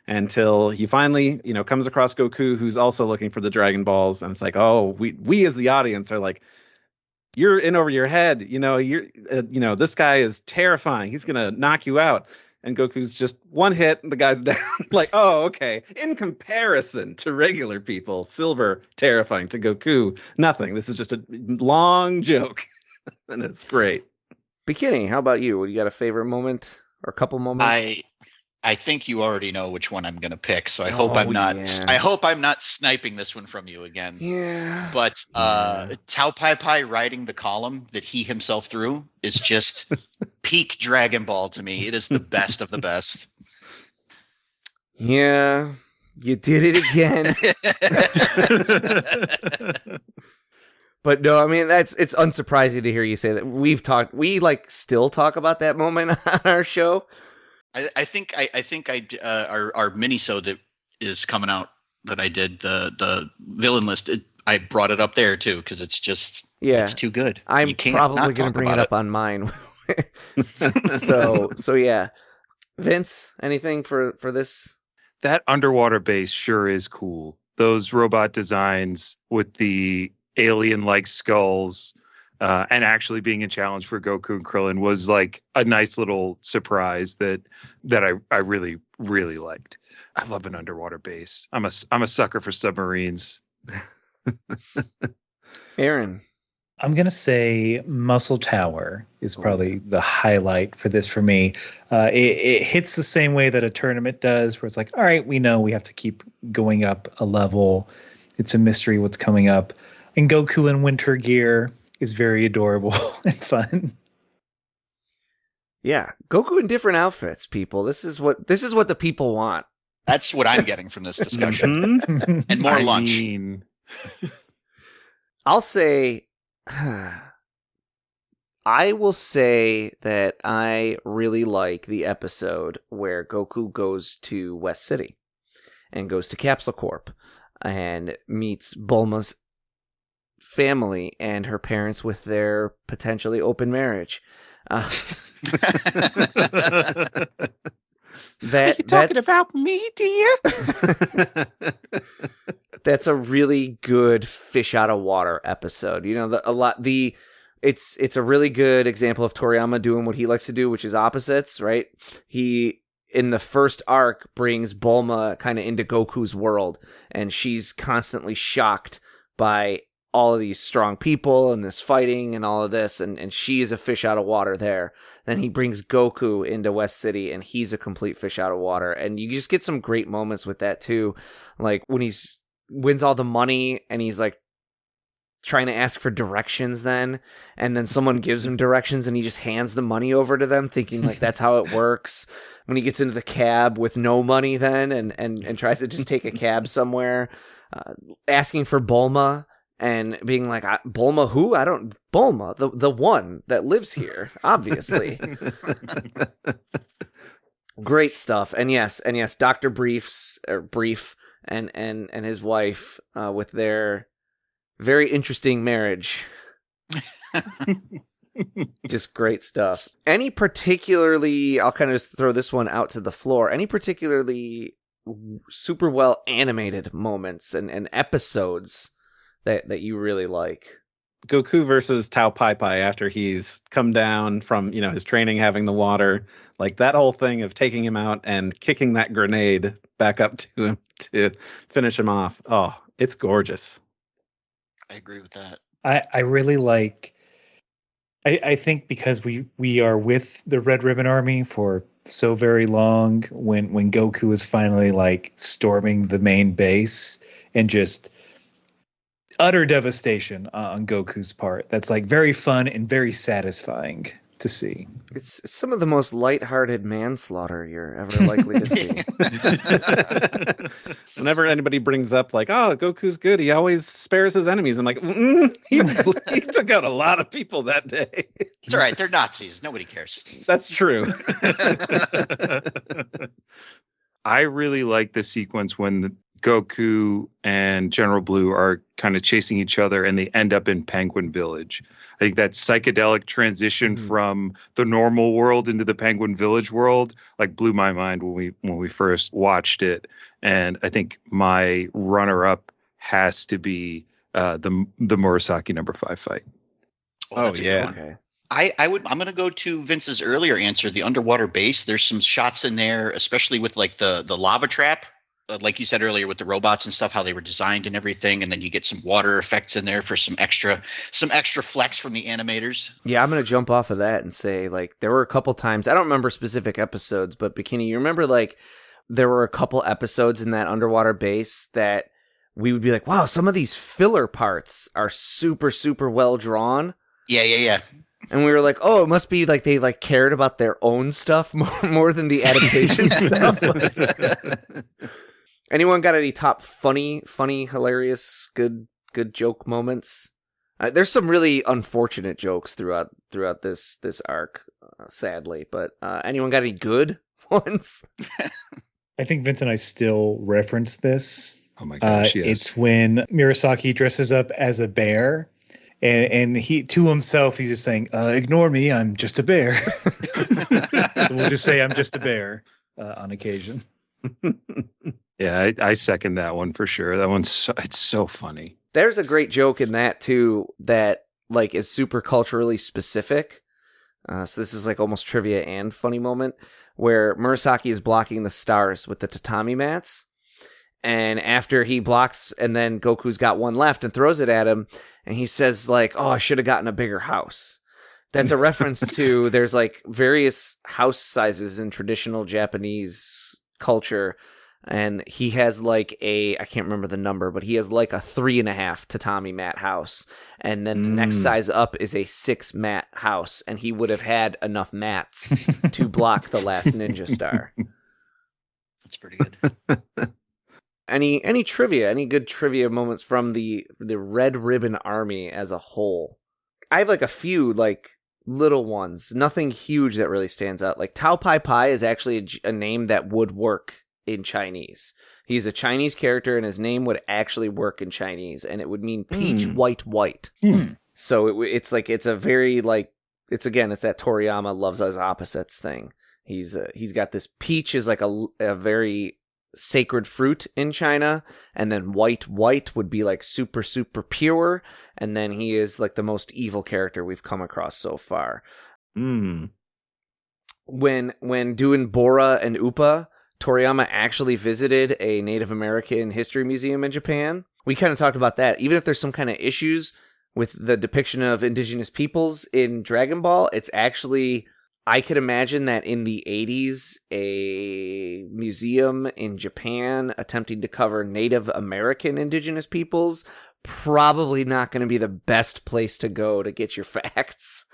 until he finally, comes across Goku, who's also looking for the Dragon Balls. And it's like, oh, we as the audience are like, you're in over your head. This guy is terrifying. He's going to knock you out. And Goku's just one hit and the guy's down. Like, oh, okay. In comparison to regular people, Silver, terrifying. To Goku, nothing. This is just a long joke. And it's great. Bikini, how about you? You got a favorite moment or a couple moments? I think you already know which one I'm going to pick, so I hope I'm not. Yeah. I hope I'm not sniping this one from you again. Yeah. But Yeah. Tao Pai Pai riding the column that he himself threw is just peak Dragon Ball to me. It is the best of the best. Yeah, you did it again. But no, I mean it's unsurprising to hear you say that. We still talk about that moment on our show. I think our mini-sode that is coming out that I did, the villain list, I brought it up there too because it's just it's too good. I'm You can't probably not going to talk bring it about up on mine. so yeah, Vince, anything for this? That underwater base sure is cool. Those robot designs with the alien-like skulls and actually being a challenge for Goku and Krillin was like a nice little surprise that I really, really liked. I love an underwater base. I'm a sucker for submarines. Aaron. I'm going to say Muscle Tower is probably the highlight for this for me. It hits the same way that a tournament does, where it's like, all right, we know we have to keep going up a level. It's a mystery what's coming up. And Goku in winter gear is very adorable and fun. Yeah, Goku in different outfits, people. This is what the people want. That's what I'm getting from this discussion. And more lunch. I'll say I will say that I really like the episode where Goku goes to West City and goes to Capsule Corp and meets Bulma's family and her parents with their potentially open marriage. Are you talking about me, dear? That's a really good fish out of water episode. You know, it's a really good example of Toriyama doing what he likes to do, which is opposites, right? He, in the first arc, brings Bulma kind of into Goku's world, and she's constantly shocked by all of these strong people and this fighting and all of this, and she is a fish out of water there. Then he brings Goku into West City, and he's a complete fish out of water. And you just get some great moments with that too, like when he's wins all the money and he's like trying to ask for directions then, and then someone gives him directions and he just hands the money over to them thinking like that's how it works. When he gets into the cab with no money then and tries to just take a cab somewhere, asking for Bulma and being like, Bulma who? Bulma, the one that lives here, obviously. Great stuff. And yes, Dr. Brief and his wife with their very interesting marriage. Just great stuff. Any particularly, I'll kind of just throw this one out to the floor, any particularly super well animated moments and episodes that you really like? Goku versus Tao Pai Pai after he's come down from, his training, having the water, like that whole thing of taking him out and kicking that grenade back up to him to finish him off. Oh, it's gorgeous. I agree with that. I really like, I think because we are with the Red Ribbon Army for so very long, when Goku is finally like storming the main base and just utter devastation on Goku's part. That's like very fun and very satisfying to see. It's some of the most lighthearted manslaughter you're ever likely to see. Whenever anybody brings up like, oh, Goku's good, he always spares his enemies. I'm like, he took out a lot of people that day. It's all right. They're Nazis. Nobody cares. That's true. I really like the sequence when Goku and General Blue are kind of chasing each other and they end up in Penguin Village. I think that psychedelic transition from the normal world into the Penguin Village world like blew my mind when we first watched it. And I think my runner-up has to be the Murasaki number 5 fight. Oh yeah. Okay. I'm going to go to Vince's earlier answer, the underwater base. There's some shots in there, especially with like the lava trap like you said earlier with the robots and stuff, how they were designed and everything, and then you get some water effects in there for some extra flex from the animators. Yeah, I'm gonna jump off of that and say, like, there were a couple times, I don't remember specific episodes, but Bikini, you remember, like, there were a couple episodes in that underwater base that we would be like, wow, some of these filler parts are super, super well drawn. Yeah. And we were like, oh, it must be like they like cared about their own stuff more than the adaptation stuff. Anyone got any top funny, hilarious, good joke moments? There's some really unfortunate jokes throughout this arc, sadly. But anyone got any good ones? I think Vince and I still reference this. Oh my gosh, yes. It's when Murasaki dresses up as a bear. And he, to himself, he's just saying, ignore me, I'm just a bear. So we'll just say I'm just a bear on occasion. Yeah, I second that one for sure. That one's it's so funny. There's a great joke in that, too, that like is super culturally specific. So this is like almost trivia and funny moment, where Murasaki is blocking the stars with the tatami mats. And after he blocks, and then Goku's got one left and throws it at him, and he says, like, oh, I should have gotten a bigger house. That's a reference to, there's, like, various house sizes in traditional Japanese culture, and he has, like, I can't remember the number, but he has, like, a 3.5 tatami mat house, and then the next size up is a 6 mat house, and he would have had enough mats to block the last ninja star. That's pretty good. Any trivia? Any good trivia moments from the Red Ribbon Army as a whole? I have like a few like little ones. Nothing huge that really stands out. Like Tao Pai Pai is actually a name that would work in Chinese. He's a Chinese character, and his name would actually work in Chinese, and it would mean peach white. So it's like it's a very like it's that Toriyama loves us opposites thing. He's got this peach is like a very sacred fruit in China, and then white would be like super pure, and then he is like the most evil character we've come across so far. When doing Bora and Upa, Toriyama actually visited a Native American history museum in Japan. We kind of talked about that. Even if there's some kind of issues with the depiction of indigenous peoples in Dragon Ball, it's actually, I could imagine that in the 80s, a museum in Japan attempting to cover Native American indigenous peoples, probably not going to be the best place to go to get your facts.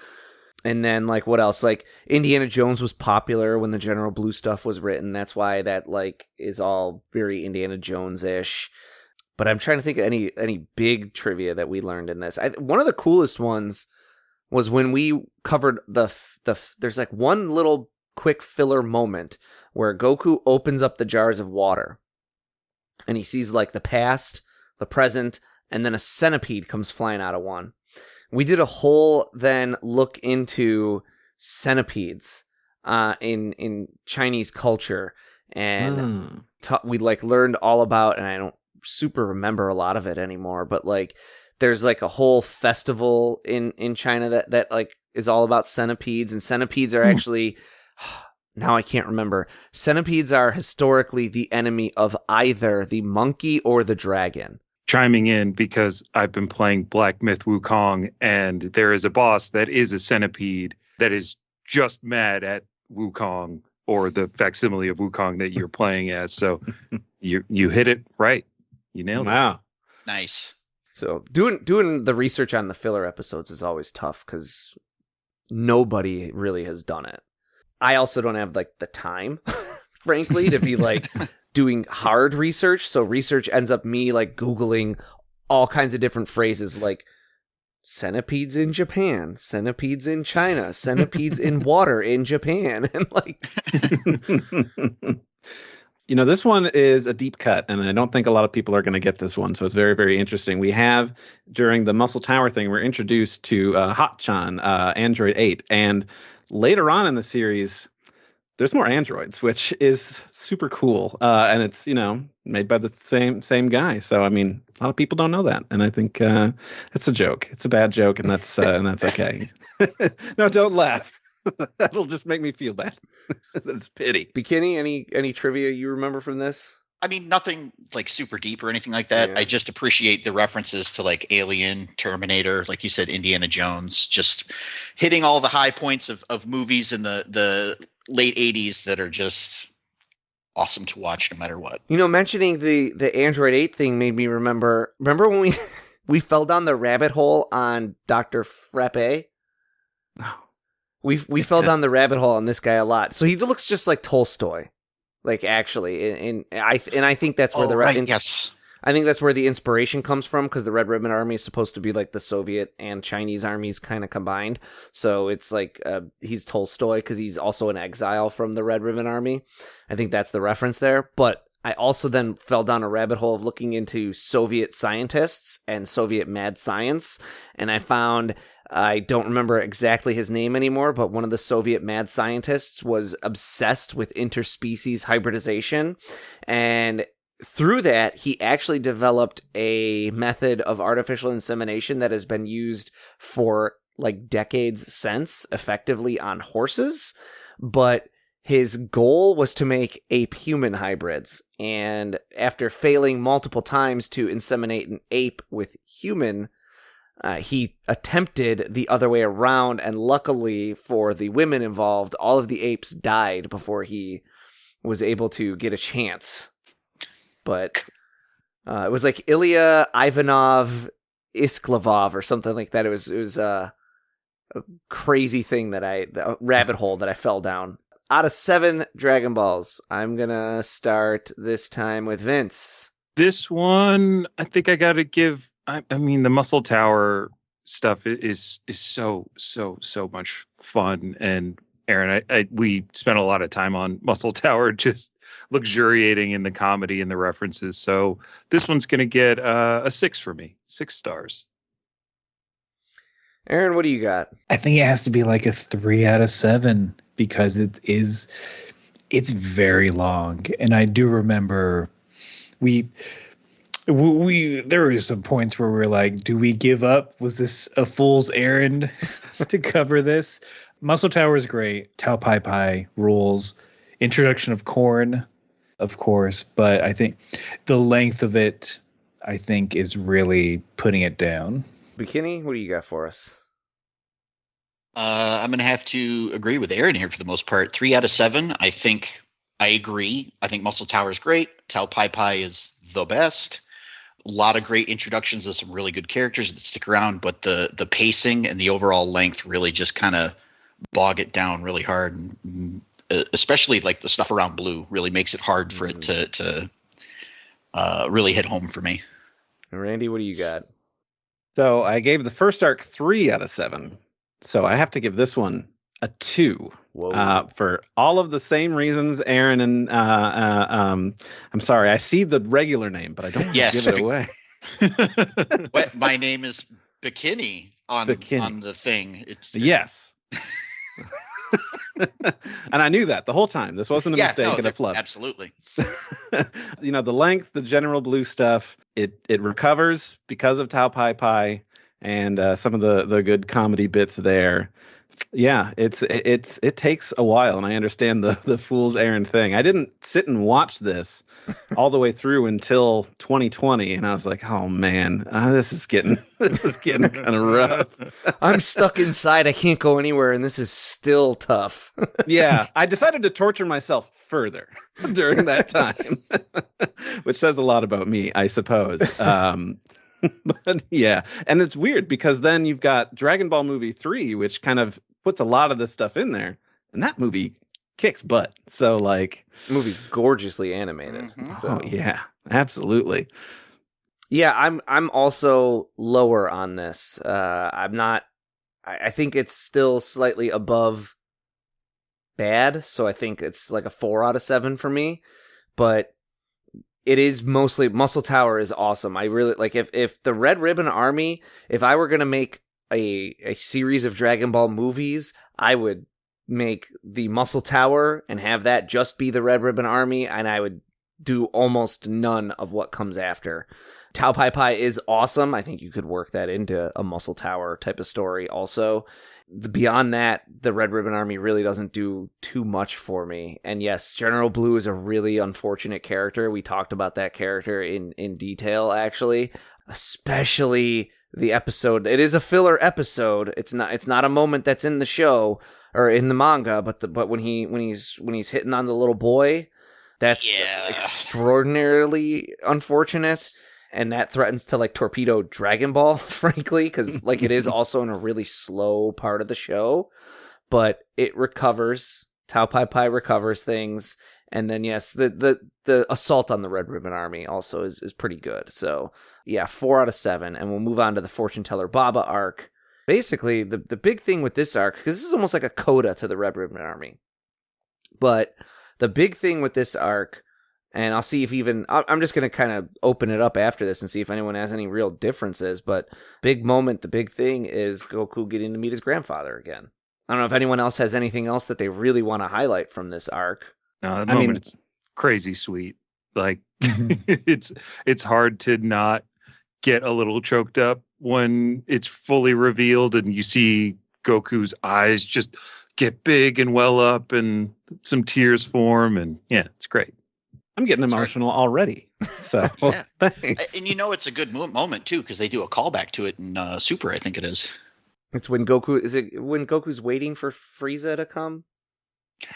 And then, like, what else? Like, Indiana Jones was popular when the General Blue stuff was written. That's why that, like, is all very Indiana Jones-ish. But I'm trying to think of any big trivia that we learned in this. One of the coolest ones was when we covered there's like one little quick filler moment where Goku opens up the jars of water and he sees like the past, the present, and then a centipede comes flying out of one. We did a whole then look into centipedes in Chinese culture, and we like learned all about, and I don't super remember a lot of it anymore, but like there's like a whole festival in China that like is all about centipedes, and centipedes are actually, now I can't remember. Centipedes are historically the enemy of either the monkey or the dragon. Chiming in because I've been playing Black Myth Wukong, and there is a boss that is a centipede that is just mad at Wukong, or the facsimile of Wukong that you're playing as. So you hit it right. You nailed it. Wow. Nice. So doing the research on the filler episodes is always tough because nobody really has done it. I also don't have like the time, frankly, to be like doing hard research. So research ends up me like Googling all kinds of different phrases like centipedes in Japan, centipedes in China, centipedes in water in Japan. And like, you know, this one is a deep cut, and I don't think a lot of people are going to get this one. So it's very, very interesting. We have, during the Muscle Tower thing, we're introduced to Hot-chan, Android 8. And later on in the series, there's more androids, which is super cool. And it's, you know, made by the same guy. So, I mean, a lot of people don't know that. And I think it's a joke. It's a bad joke, and that's okay. No, don't laugh. That'll just make me feel bad. That's pity. Bikini, any trivia you remember from this? I mean, nothing like super deep or anything like that. Yeah. I just appreciate the references to like Alien, Terminator, like you said, Indiana Jones, just hitting all the high points of movies in the late 80s that are just awesome to watch no matter what. You know, mentioning the Android 8 thing made me remember when we we fell down the rabbit hole on Dr. Frappe? We fell down the rabbit hole on this guy a lot. So he looks just like Tolstoy. Like actually, and I think that's where yes. I think that's where the inspiration comes from, because the Red Ribbon Army is supposed to be like the Soviet and Chinese armies kind of combined. So it's like he's Tolstoy because he's also an exile from the Red Ribbon Army. I think that's the reference there. But I also then fell down a rabbit hole of looking into Soviet scientists and Soviet mad science, and I found, I don't remember exactly his name anymore, but one of the Soviet mad scientists was obsessed with interspecies hybridization, and through that, he actually developed a method of artificial insemination that has been used for like decades since, effectively on horses, but his goal was to make ape-human hybrids, and after failing multiple times to inseminate an ape with human, he attempted the other way around, and luckily for the women involved, all of the apes died before he was able to get a chance. But it was like Ilya Ivanov Isklavov or something like that. It was a crazy thing a rabbit hole that I fell down. Out of 7 Dragon Balls, I'm gonna start this time with Vince. This one, I think I got to give. I mean, the Muscle Tower stuff is so much fun. And Aaron, we spent a lot of time on Muscle Tower, just luxuriating in the comedy and the references. So this one's gonna get a 6 for me. 6 stars. Aaron, what do you got? I think it has to be like a 3 out of 7 because it's very long. And I do remember we there were some points where we were like, do we give up? Was this a fool's errand to cover this? Muscle Tower is great. Tao Pai Pai rules. Introduction of Corn, of course, but I think the length of it, I think, is really putting it down. Bikini, what do you got for us? I'm going to have to agree with Aaron here for the most part. 3 out of 7. I think I agree. I think Muscle Tower is great. Tao Pai Pai is the best. A lot of great introductions of some really good characters that stick around, but the pacing and the overall length really just kind of bog it down really hard. And, especially like the stuff around Blue really makes it hard for it to really hit home for me. Randy, what do you got? So I gave the first arc 3 out of 7. So I have to give this one a 2. For all of the same reasons, Aaron and I'm sorry, I see the regular name, but I don't want to give it away. My name is Bikini on the thing. Yes. And I knew that the whole time. This wasn't a mistake and a flub. Absolutely. You know, the length, the general Blue stuff, it recovers because of Tao Pai Pai and some of the good comedy bits there. Yeah, it takes a while, and I understand the fool's errand thing. I didn't sit and watch this all the way through until 2020, and I was like, oh man, this is getting kind of rough. I'm stuck inside. I can't go anywhere, and this is still tough. Yeah, I decided to torture myself further during that time, which says a lot about me, I suppose. But yeah, and it's weird because then you've got Dragon Ball Movie 3, which kind of puts a lot of this stuff in there, and that movie kicks butt. So like, the movie's gorgeously animated. Mm-hmm. So. Oh yeah, absolutely. Yeah, I'm also lower on this. I'm not. I think it's still slightly above bad, so I think it's like a 4 out of 7 for me. But it is mostly Muscle Tower is awesome. I really like if the Red Ribbon Army, if I were gonna make a series of Dragon Ball movies, I would make the Muscle Tower and have that just be the Red Ribbon Army, and I would do almost none of what comes after. Tao Pai Pai is awesome. I think you could work that into a Muscle Tower type of story also. Beyond that, the Red Ribbon Army really doesn't do too much for me. And yes, General Blue is a really unfortunate character. We talked about that character in detail, actually, especially the episode. It is a filler episode. It's not a moment that's in the show or in the manga, but when he's hitting on the little boy, that's extraordinarily unfortunate. And that threatens to like torpedo Dragon Ball, frankly, because like it is also in a really slow part of the show, but it recovers. Tao Pai Pai recovers things, and then yes, the assault on the Red Ribbon Army also is pretty good. So yeah, 4 out of 7, and we'll move on to the Fortune Teller Baba arc. Basically, the big thing with this arc, because this is almost like a coda to the Red Ribbon Army, but the big thing with this arc. And I'll see if I'm just going to kind of open it up after this and see if anyone has any real differences. But big moment, the big thing is Goku getting to meet his grandfather again. I don't know if anyone else has anything else that they really want to highlight from this arc. No, at the moment it's crazy sweet. Like it's hard to not get a little choked up when it's fully revealed and you see Goku's eyes just get big and well up and some tears form. And yeah, it's great. I'm getting emotional already. So thanks. And it's a good moment too, because they do a callback to it in Super, I think it is. It's when Goku's waiting for Frieza to come?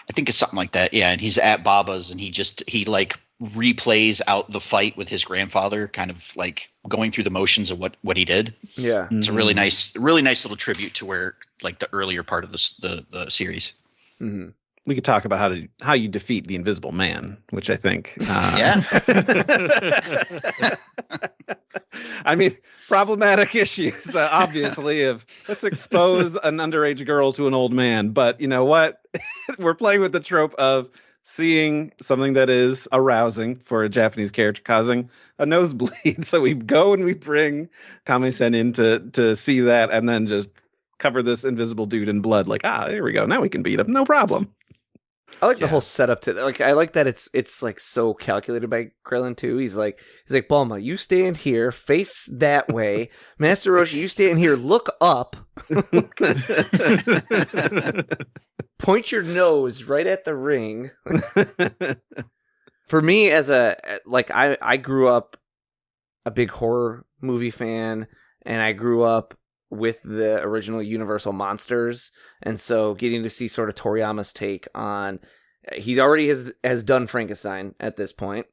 I think it's something like that. Yeah, and he's at Baba's and he like replays out the fight with his grandfather, kind of like going through the motions of what he did. Yeah. It's a really nice little tribute to where like the earlier part of the series. Mm-hmm. We could talk about how you defeat the Invisible Man, which I think. Yeah. I mean, problematic issues, obviously, of let's expose an underage girl to an old man. But you know what? We're playing with the trope of seeing something that is arousing for a Japanese character causing a nosebleed. So we go and we bring Kame-sen in to see that and then just cover this invisible dude in blood. Like, here we go. Now we can beat him. No problem. I like the whole setup to like. I like that it's like so calculated by Krillin too. He's like Bulma, you stand here, face that way. Master Roshi, you stand here, look up. Point your nose right at the ring. For me, as I grew up a big horror movie fan, and I grew up with the original Universal monsters, and so getting to see sort of Toriyama's take on, he already has done Frankenstein at this point,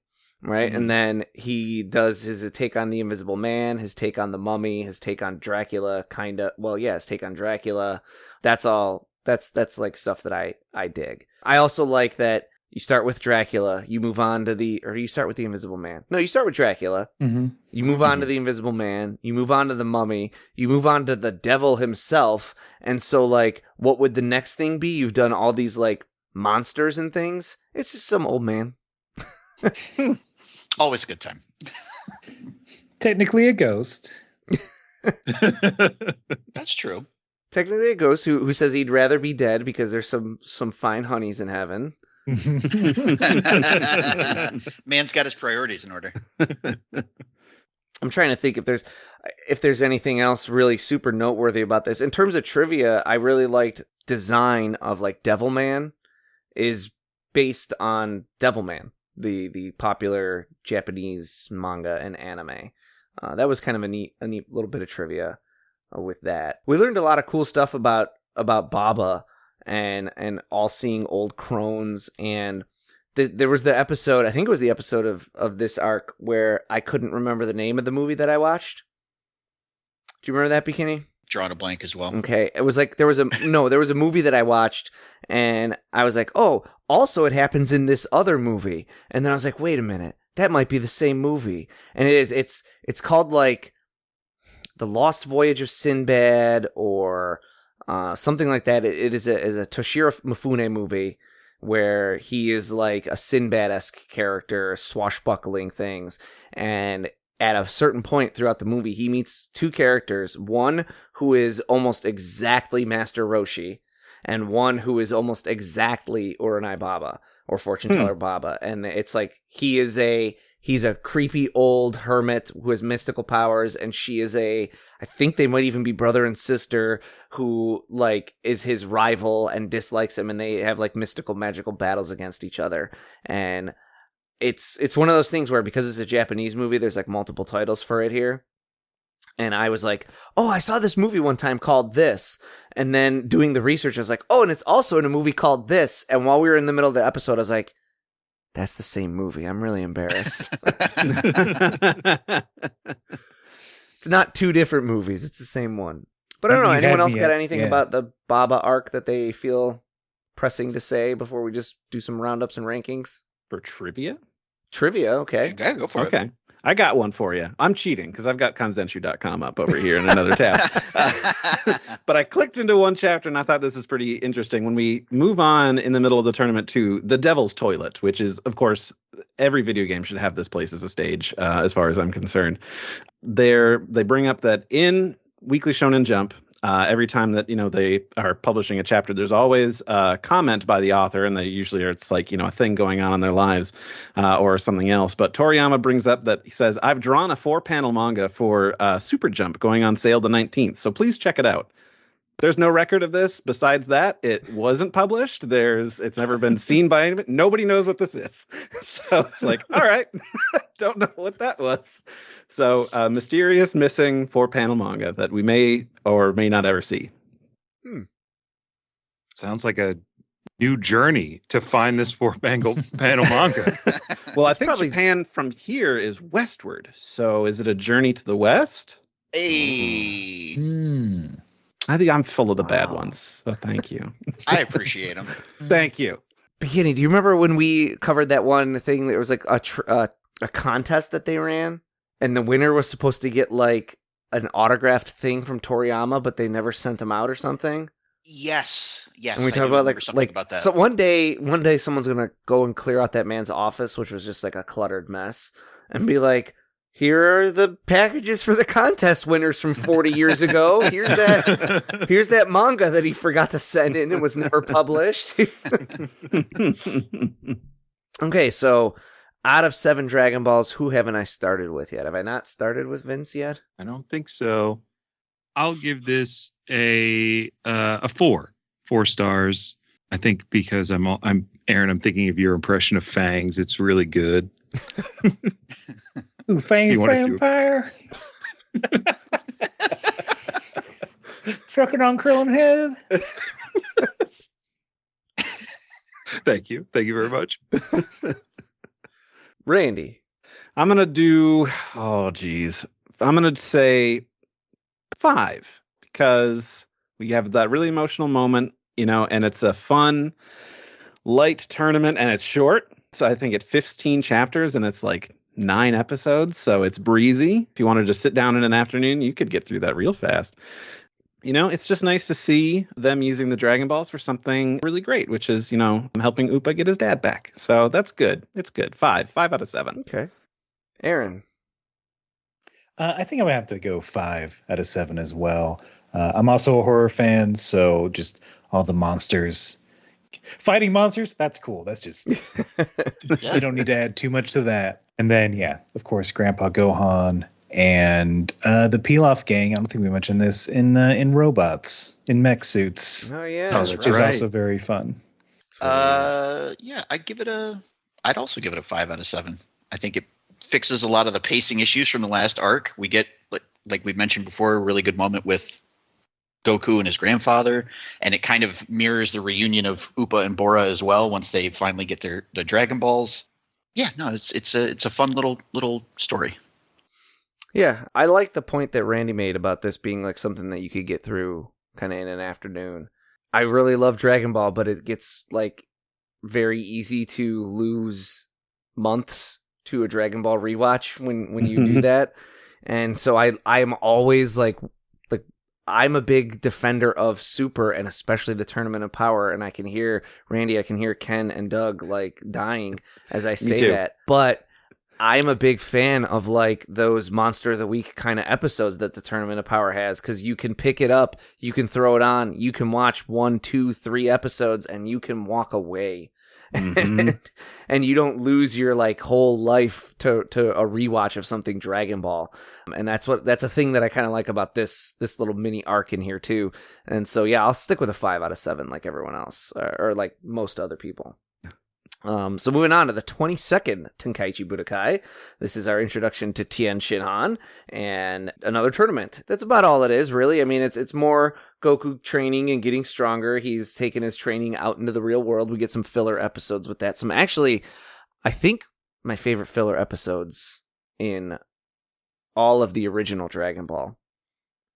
right? Mm-hmm. And then he does his take on the Invisible Man, his take on the Mummy, his take on Dracula, his take on Dracula. That's all. That's like stuff that I dig. I also like that you start with Dracula, you move on to you start with the Invisible Man. No, you start with Dracula. Mm-hmm. You move on to the Invisible Man. You move on to the Mummy. You move on to the devil himself. And so, like, what would the next thing be? You've done all these, like, monsters and things. It's just some old man. Always a good time. Technically a ghost. That's true. Technically a ghost who says he'd rather be dead because there's some fine honeys in heaven. Man's got his priorities in order. I'm trying to think if there's anything else really super noteworthy about this. In terms of trivia, I really liked design of like Devilman is based on Devilman, the popular Japanese manga and anime. That was kind of a neat little bit of trivia with that. We learned a lot of cool stuff about Baba and all seeing old crones, and there was the episode, I think it was the episode of this arc where I couldn't remember the name of the movie that I watched. Do you remember that, Bikini? Drawing a blank as well. Okay, it was like there was a movie that I watched, and I was like, oh, also it happens in this other movie, and then I was like, wait a minute, that might be the same movie, and it's called like The Lost Voyage of Sinbad or something like that. It is a Toshiro Mifune movie where he is like a Sinbad-esque character, swashbuckling things, and at a certain point throughout the movie, he meets two characters, one who is almost exactly Master Roshi, and one who is almost exactly Uranai Baba or Fortune Teller Baba. And it's like he's a creepy old hermit who has mystical powers, and she is I think they might even be brother and sister who like is his rival and dislikes him, and they have like mystical magical battles against each other. And it's one of those things where, because it's a Japanese movie, there's like multiple titles for it here. And I was like, oh, I saw this movie one time called this. And then doing the research, I was like, oh, and it's also in a movie called this. And while we were in the middle of the episode, I was like, that's the same movie. I'm really embarrassed. It's not two different movies. It's the same one. But I don't know. Anyone else got anything about the Baba arc that they feel pressing to say before we just do some roundups and rankings? For trivia? Trivia, okay. Okay, go for it. Okay. I got one for you. I'm cheating because I've got kanzenshu.com up over here in another tab. But I clicked into one chapter and I thought this is pretty interesting. When we move on in the middle of the tournament to the Devil's Toilet, which is, of course, every video game should have this place as a stage, as far as I'm concerned. They bring up that in Weekly Shonen Jump, every time that, they are publishing a chapter, there's always a comment by the author, and it's like, a thing going on in their lives or something else. But Toriyama brings up that he says, I've drawn a 4-panel manga for Super Jump going on sale the 19th. So please check it out. There's no record of this. Besides that, it wasn't published. It's never been seen by anybody. Nobody knows what this is. So it's like, all right, don't know what that was. So mysterious missing 4-panel manga that we may or may not ever see. Sounds like a new journey to find this 4-panel manga. Well, I think Japan from here is westward. So is it a journey to the west? Hey. I think I'm full of the bad ones. So thank you. I appreciate them. Thank you. Beginning, do you remember when we covered that one thing that was like a contest that they ran, and the winner was supposed to get like an autographed thing from Toriyama, but they never sent him out or something? Yes. And we talked about something about that. So one day someone's gonna go and clear out that man's office, which was just like a cluttered mess, and be like, here are the packages for the contest winners from 40 years ago. Here's that manga that he forgot to send in and was never published. Okay, so out of 7 Dragon Balls, who haven't I started with yet? Have I not started with Vince yet? I don't think so. I'll give this a 4. 4 stars. I think because I'm Aaron, I'm thinking of your impression of Fangs. It's really good. Ooh, Fangs Vampire. Sucking on Krillin head. Thank you very much. Randy. I'm going to do, I'm going to say 5 because we have that really emotional moment, and it's a fun, light tournament and it's short. So I think it's 15 chapters and it's like 9 episodes. So it's breezy. If you wanted to sit down in an afternoon, you could get through that real fast. It's just nice to see them using the Dragon Balls for something really great, which is, helping Upa get his dad back. So that's good. It's good. 5 out of 7. Okay. Aaron. I think I'm going to have to go 5 out of 7 as well. I'm also a horror fan, so just all the monsters. Fighting monsters, that's cool. That's just, you don't need to add too much to that. And then, of course, Grandpa Gohan and the Pilaf gang. I don't think we mentioned this in robots, in mech suits. Oh, yeah. That's right. Also very fun. I'd also give it a 5 out of 7. I think it fixes a lot of the pacing issues from the last arc. We get, like we've mentioned before, a really good moment with Goku and his grandfather, and it kind of mirrors the reunion of Upa and Bora as well once they finally get the Dragon Balls. Yeah, no, it's a fun little story. Yeah, I like the point that Randy made about this being like something that you could get through kind of in an afternoon. I really love Dragon Ball, but it gets like very easy to lose months to a Dragon Ball rewatch when you do that. And so I'm always like I'm a big defender of Super and especially the Tournament of Power, and I can hear Randy, I can hear Ken and Doug like dying as I say that. But I'm a big fan of like those Monster of the Week kind of episodes that the Tournament of Power has, because you can pick it up, you can throw it on, you can watch 1, 2, 3 episodes, and you can walk away. Mm-hmm. And you don't lose your like whole life to a rewatch of something Dragon Ball. And that's a thing that I kind of like about this little mini arc in here too. And so yeah, I'll stick with a 5 out of 7 like everyone else, or like most other people. So moving on to the 22nd Tenkaichi Budokai. This is our introduction to Tien Shinhan and another tournament. That's about all it is, really. I mean, it's more Goku training and getting stronger. He's taken his training out into the real world. We get some filler episodes with that. Some actually, I think my favorite filler episodes in all of the original Dragon Ball.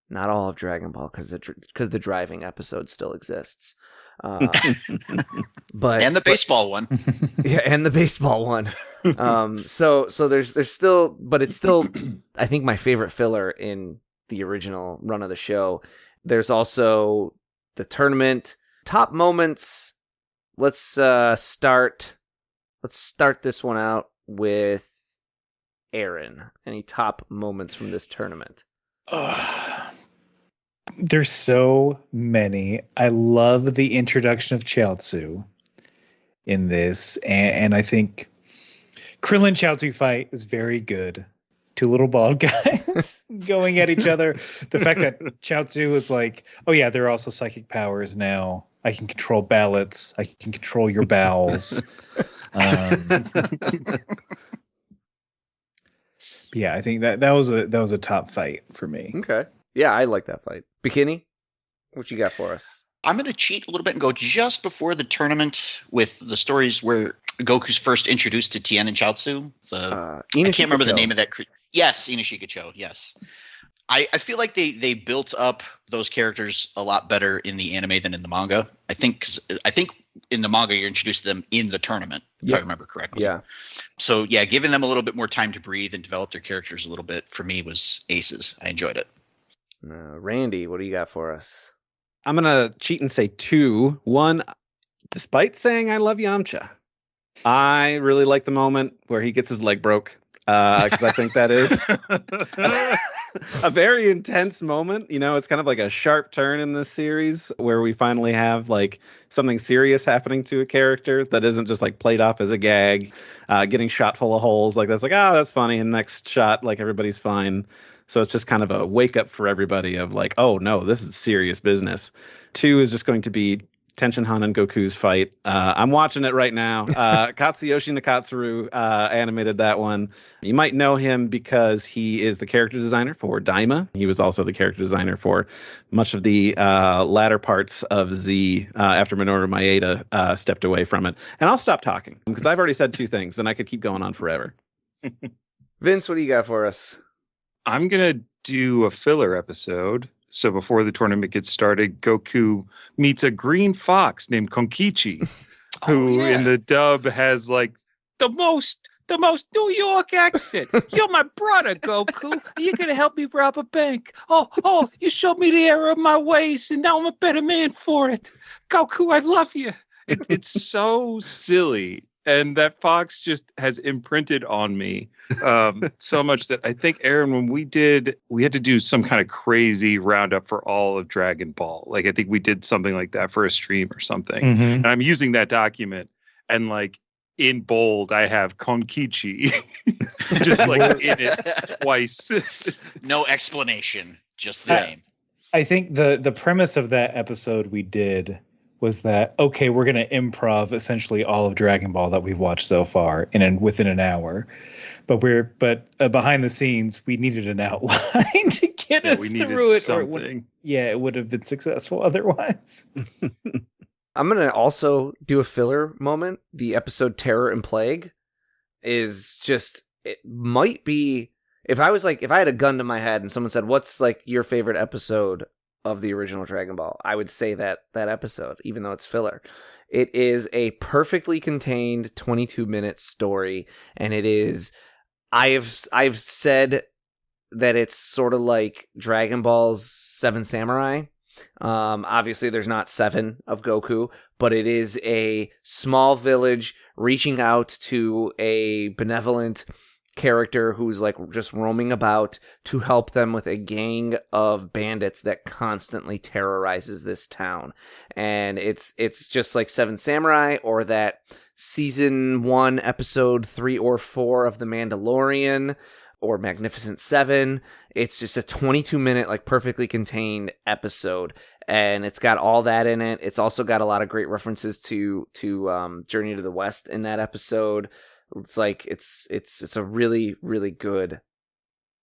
Not all of Dragon Ball, because the driving episode still exists. But and the baseball one. Yeah, and the baseball one. So there's still, but it's still, I think, my favorite filler in the original run of the show. There's also the tournament top moments. Let's start this one out with Aaron. Any top moments from this tournament? There's so many. I love the introduction of Chiaotzu in this, and I think Krillin Chiaotzu fight is very good. 2 little bald guys going at each other. The fact that Chiaotzu is like, oh yeah, there are also psychic powers now. I can control ballots. I can control your bowels. Yeah, I think that was a top fight for me. Okay. Yeah, I like that fight. Bikini, what you got for us? I'm going to cheat a little bit and go just before the tournament with the stories where Goku's first introduced to Tien and Chiaotzu. I can't remember the name of that. Yes, Inashikacho. Yes. I feel like they built up those characters a lot better in the anime than in the manga. I think in the manga you're introduced to them in the tournament, if I remember correctly. Yeah. So yeah, giving them a little bit more time to breathe and develop their characters a little bit for me was aces. I enjoyed it. Randy, what do you got for us? I'm gonna cheat and say 2. 1, despite saying I love Yamcha, I really like the moment where he gets his leg broke. Because I think that is a very intense moment. You know, it's kind of like a sharp turn in this series where we finally have like something serious happening to a character that isn't just like played off as a gag, getting shot full of holes. Like that's like, oh, that's funny. And next shot, like everybody's fine. So it's just kind of a wake up for everybody of like, oh no, this is serious business. 2 is just going to be Tenshinhan and Goku's fight. I'm watching it right now. Katsuyoshi Nakatsuru animated that one. You might know him because he is the character designer for Daima. He was also the character designer for much of the latter parts of Z after Minoru Maeda stepped away from it. And I'll stop talking because I've already said 2 things and I could keep going on forever. Vince, what do you got for us? I'm going to do a filler episode. So before the tournament gets started, Goku meets a green fox named Konkichi, who in the dub has like the most New York accent. You're my brother, Goku. You're going to help me rob a bank. Oh, you showed me the error of my ways, and now I'm a better man for it. Goku, I love you. It's so silly. And that fox just has imprinted on me so much that I think, Aaron, when we had to do some kind of crazy roundup for all of Dragon Ball. Like, I think we did something like that for a stream or something. Mm-hmm. And I'm using that document and like in bold, I have Konkichi just like in it twice. No explanation, just the name. I think the premise of that episode we did was that, okay, we're going to improv essentially all of Dragon Ball that we've watched so far within an hour. But behind the scenes, we needed an outline to get us through it. Something. It would have been successful otherwise. I'm going to also do a filler moment. The episode Terror and Plague is just, it might be, if I had a gun to my head and someone said, what's like your favorite episode of the original Dragon Ball, I would say that episode, even though it's filler. It is a perfectly contained 22-minute story, and it is, I've said that it's sort of like Dragon Ball's Seven Samurai. Obviously there's not 7 of Goku, but it is a small village reaching out to a benevolent character who's like just roaming about to help them with a gang of bandits that constantly terrorizes this town. And it's just like Seven Samurai or that season 1 episode 3 or 4 of The Mandalorian or Magnificent Seven. It's just a 22-minute like perfectly contained episode, and it's got all that in it. It's also got a lot of great references to Journey to the West in that episode. It's like it's a really, really good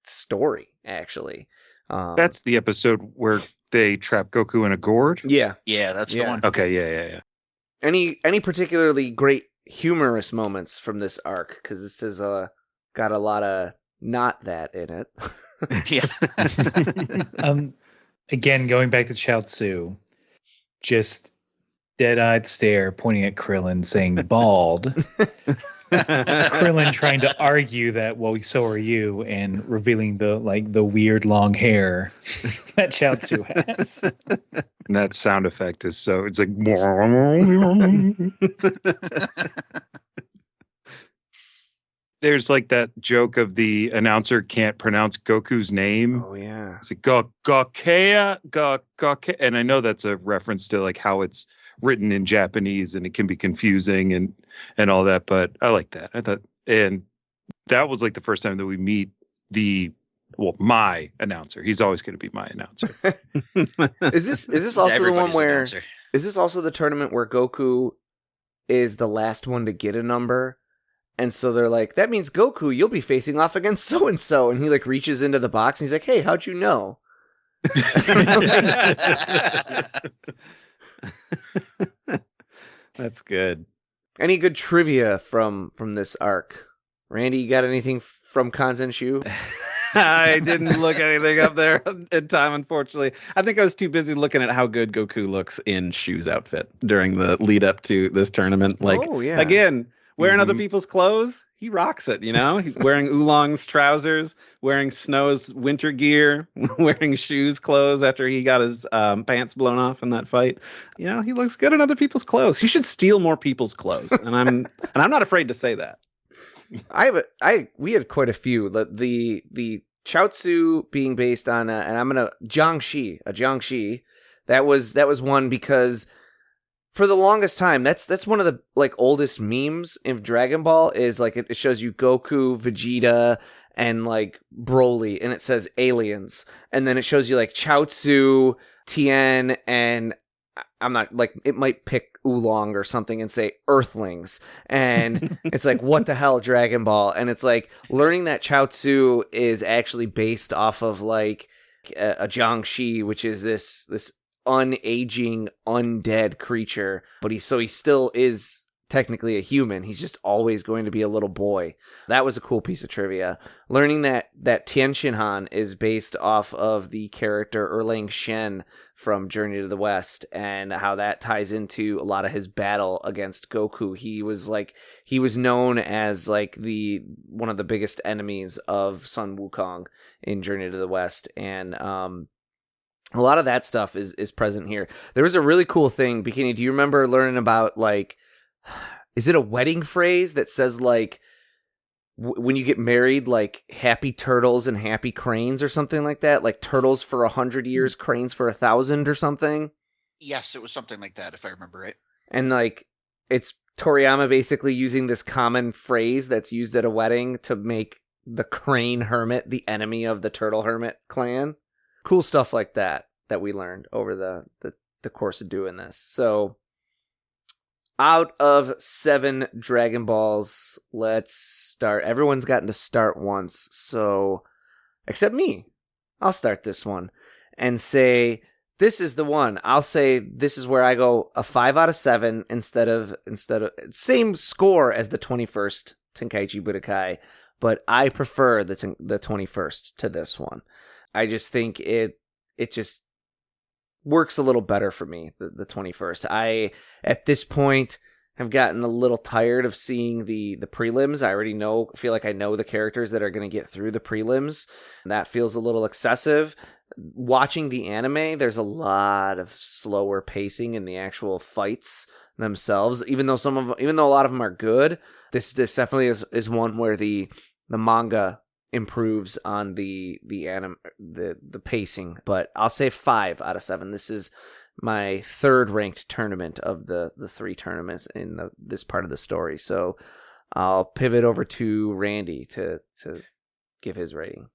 story, actually. That's the episode where they trap Goku in a gourd. Yeah, that's the one. Okay, yeah. Any particularly great humorous moments from this arc? Because this has got a lot of not that in it. Yeah. Again, going back to Chaozu, just dead-eyed stare, pointing at Krillin, saying "bald." Krillin trying to argue that, well, so are you, and revealing the weird long hair that Chaozu has. And that sound effect is so, it's like there's like that joke of the announcer can't pronounce Goku's name. Oh yeah. It's like Gokea, and I know that's a reference to like how it's written in Japanese and it can be confusing and all that, but I like that. I thought, and that was like the first time that we meet my announcer. He's always going to be my announcer. Is this also the one where announcer. Is this also the tournament where Goku is the last one to get a number? And so they're like, that means Goku, you'll be facing off against so and so, and he like reaches into the box and he's like, hey, how'd you know? That's good. Any good trivia from this arc? Randy, you got anything from Kanzenshu? I didn't look anything up there in time, unfortunately. I think I was too busy looking at how good Goku looks in Shu's outfit during the lead up to this tournament. Like, again, wearing other people's clothes, he rocks it, you know? He's wearing Oolong's trousers, wearing Snow's winter gear, wearing Shu's clothes after he got his pants blown off in that fight. You know, he looks good in other people's clothes. He should steal more people's clothes, and I'm not afraid to say that. We had quite a few. The Chaozu being based on and I'm gonna Jiangshi. That was one because for the longest time that's one of the like oldest memes in Dragon Ball is like it shows you Goku, Vegeta, and like Broly, and it says aliens, and then it shows you like Chaozu, Tien, and I'm not like it might pick Oolong or something and say Earthlings, and it's like what the hell, Dragon Ball. And it's like learning that Chaozu is actually based off of like a Jiangshi, which is this unaging undead creature, but he still is technically a human. He's just always going to be a little boy. That was a cool piece of trivia. Learning that Tien Shinhan is based off of the character Erlang Shen from Journey to the West, and how that ties into a lot of his battle against Goku. He was known as like one of the biggest enemies of Sun Wukong in Journey to the West, and a lot of that stuff is present here. There was a really cool thing, Bikini. Do you remember learning about like, is it a wedding phrase that says like, when you get married, like happy turtles and happy cranes or something like that? Like turtles for 100 years, cranes for 1,000 or something? Yes, it was something like that, if I remember right. And like, it's Toriyama basically using this common phrase that's used at a wedding to make the crane hermit the enemy of the turtle hermit clan. Cool stuff like that we learned over the course of doing this. So out of 7 Dragon Balls, let's start. Everyone's gotten to start once, so except me. I'll start this one and say this is the one. I'll say this is where I go a 5 out of 7 instead of same score as the 21st Tenkaichi Budokai, but I prefer the 21st to this one. I just think it just works a little better for me, the 21st. I, at this point, have gotten a little tired of seeing the prelims. I already feel like I know the characters that are going to get through the prelims. That feels a little excessive. Watching the anime, there's a lot of slower pacing in the actual fights themselves. Even though a lot of them are good, this definitely is one where the the manga improves on the pacing, but I'll say 5 out of 7. This is my third ranked tournament of the 3 tournaments in this part of the story. So I'll pivot over to Randy to give his rating.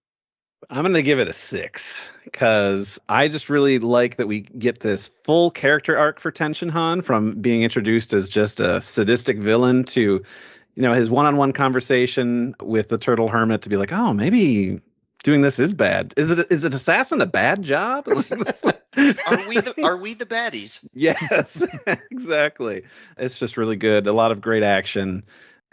I'm going to give it a 6 because I just really like that we get this full character arc for Tenshinhan, from being introduced as just a sadistic villain to, his one-on-one conversation with the Turtle Hermit to be like, oh, maybe doing this is bad. Is it assassin a bad job? Are we the baddies? Yes, exactly. It's just really good. A lot of great action.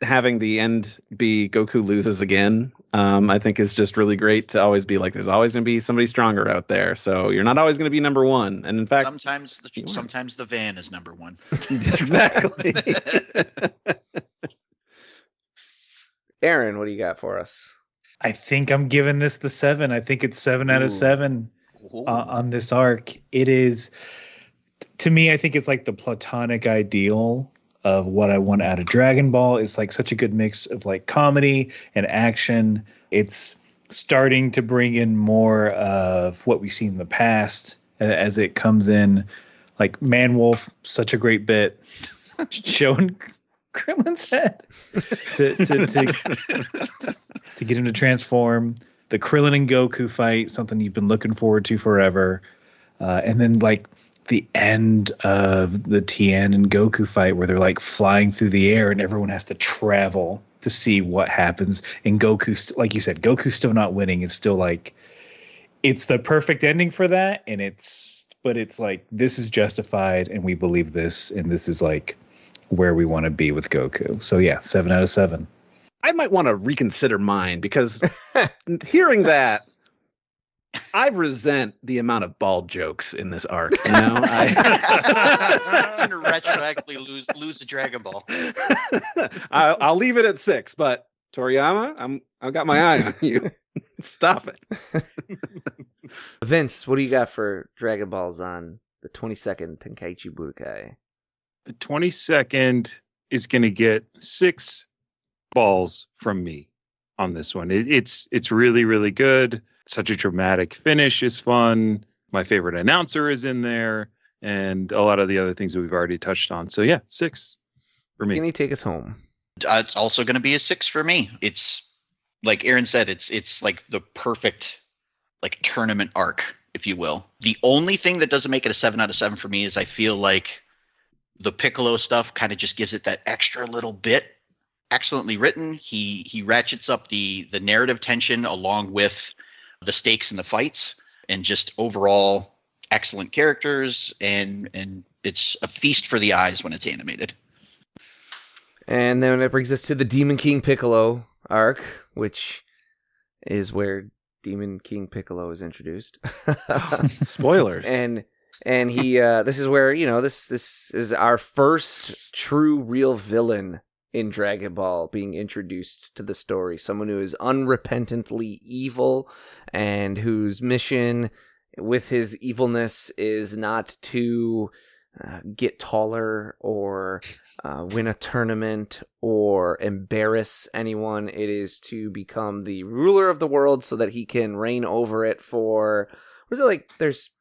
Having the end be Goku loses again, I think is just really great to always be like, there's always going to be somebody stronger out there. So you're not always going to be number one. And in fact, sometimes the van is number one. Exactly. Aaron, what do you got for us? I think I'm giving this the 7. I think it's 7 out of 7 on this arc. It is, to me, I think it's like the platonic ideal of what I want out of Dragon Ball. It's like such a good mix of like comedy and action. It's starting to bring in more of what we've seen in the past as it comes in. Like Man Wolf, such a great bit, showing Krillin's head to get him to transform. The Krillin and Goku fight, something you've been looking forward to forever. And then like the end of the Tien and Goku fight where they're like flying through the air and everyone has to travel to see what happens. And Goku, like you said, Goku's still not winning. It's still like, it's the perfect ending for that. And it's like, this is justified and we believe this. And this is like where we want to be with Goku. So yeah, 7 out of 7. I might want to reconsider mine because hearing that, I resent the amount of bald jokes in this arc. I can retroactively lose a Dragon Ball. I'll leave it at 6, but Toriyama, I've got my eye on you. Stop it. Vince, what do you got for Dragon Balls on the 22nd Tenkaichi Budokai? The 22nd is going to get 6 balls from me on this one. It's really, really good. Such a dramatic finish is fun. My favorite announcer is in there, and a lot of the other things that we've already touched on. So yeah, 6 for me. Can you take us home? It's also going to be a 6 for me. It's like Aaron said, it's like the perfect like tournament arc, if you will. The only thing that doesn't make it a 7 out of 7 for me is I feel like the Piccolo stuff kind of just gives it that extra little bit. Excellently written. He ratchets up the narrative tension along with the stakes in the fights, and just overall excellent characters, and it's a feast for the eyes when it's animated. And then it brings us to the Demon King Piccolo arc, which is where Demon King Piccolo is introduced. Spoilers. And he this is where, this is our first true real villain in Dragon Ball being introduced to the story. Someone who is unrepentantly evil and whose mission with his evilness is not to get taller or win a tournament or embarrass anyone. It is to become the ruler of the world so that he can reign over it for, what is it, like there's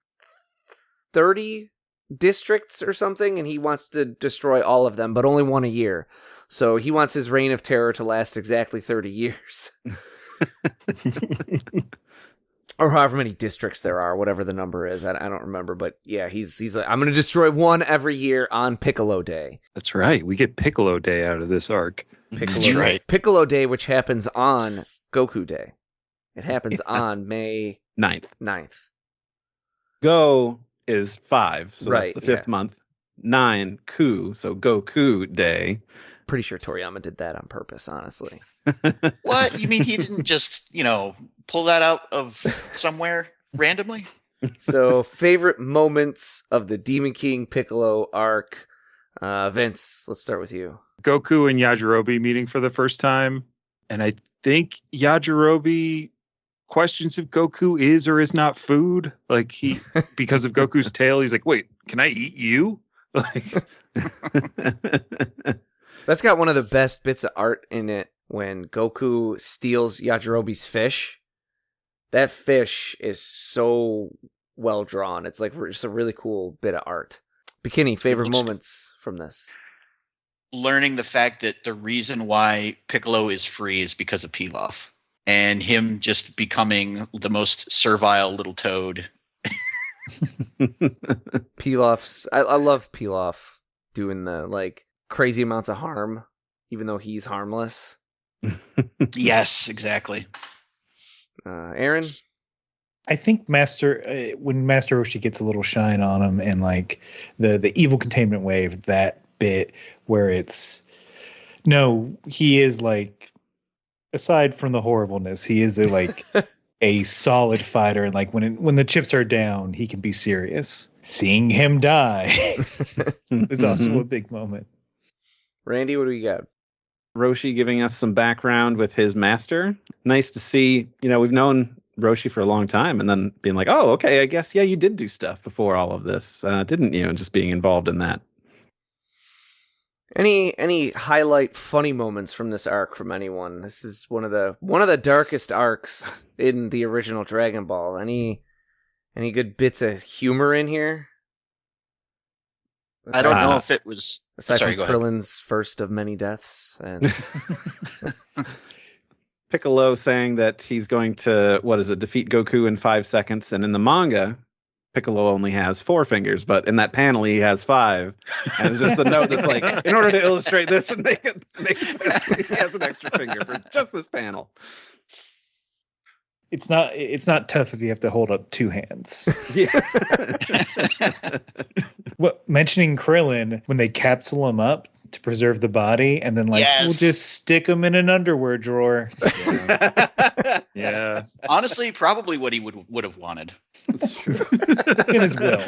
30 districts or something, and he wants to destroy all of them, but only one a year. So he wants his reign of terror to last exactly 30 years. Or however many districts there are, whatever the number is. I don't remember, but yeah, he's like, I'm going to destroy one every year on Piccolo Day. That's right. We get Piccolo Day out of this arc. Piccolo Day, which happens on Goku Day. It happens on May 9th. Go is 5, so that's the 5th month. 9, Ku, so Goku Day. Pretty sure Toriyama did that on purpose, honestly. What? You mean he didn't just, pull that out of somewhere randomly? So, favorite moments of the Demon King Piccolo arc. Vince, let's start with you. Goku and Yajirobe meeting for the first time. And I think Yajirobe questions if Goku is or is not food. Like because of Goku's tail, he's like, wait, can I eat you? Like, that's got one of the best bits of art in it when Goku steals Yajirobe's fish. That fish is so well drawn. It's like just a really cool bit of art. Bikini, favorite moments from this? Learning the fact that the reason why Piccolo is free is because of Pilaf. And him just becoming the most servile little toad. Pilaf's... I love Pilaf doing the, like, crazy amounts of harm, even though he's harmless. Yes, exactly. Aaron? I think when Master Roshi gets a little shine on him, and like the evil containment wave, that bit where he is like, aside from the horribleness, he is a solid fighter, and like when the chips are down, he can be serious. Seeing him die is also a big moment. Randy, what do we got? Roshi giving us some background with his master. Nice to see, we've known Roshi for a long time, and then being like, oh, okay, I guess, yeah, you did do stuff before all of this, didn't you? And just being involved in that. Any highlight funny moments from this arc from anyone? This is one of the darkest arcs in the original Dragon Ball. Any good bits of humor in here? I don't know if it was... Aside from Krillin's first of many deaths. And Piccolo saying that he's going to, defeat Goku in 5 seconds. And in the manga, Piccolo only has 4 fingers, but in that panel, he has 5. And it's just the note that's like, in order to illustrate this and make sense, he has an extra finger for just this panel. It's not tough if you have to hold up 2 hands. Yeah. Mentioning Krillin, when they capsule him up to preserve the body, and then we'll just stick him in an underwear drawer. Yeah. Honestly, probably what he would have wanted. That's true. In his will.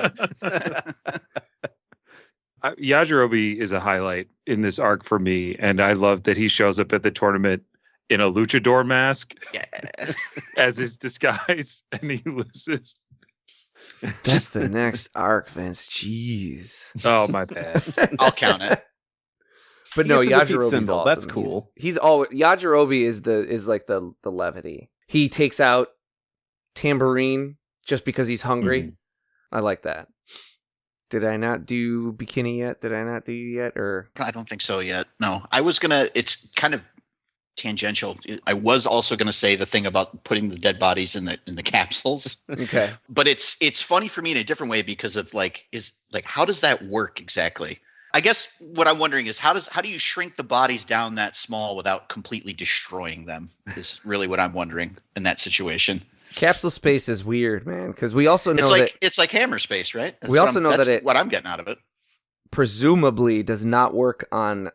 Yajirobe is a highlight in this arc for me, and I love that he shows up at the tournament in a luchador mask as his disguise, and he loses. That's the next arc, Vince. Jeez. Oh, my bad. I'll count it. But no, Yajirobe's awesome. That's cool. He's always Yajirobe is like the levity. He takes out Tambourine just because he's hungry. Mm-hmm. I like that. Did I not do Bikini yet? Did I not do you yet? Or I don't think so yet. No, I was gonna. It's kind of tangential. I was also going to say the thing about putting the dead bodies in the capsules. Okay. But it's funny for me in a different way because of how does that work exactly? I guess what I'm wondering is how do you shrink the bodies down that small without completely destroying them is really what I'm wondering in that situation. Capsule space is weird, man, because we also know it's like hammer space, right? That's what I'm getting out of it. Presumably does not work on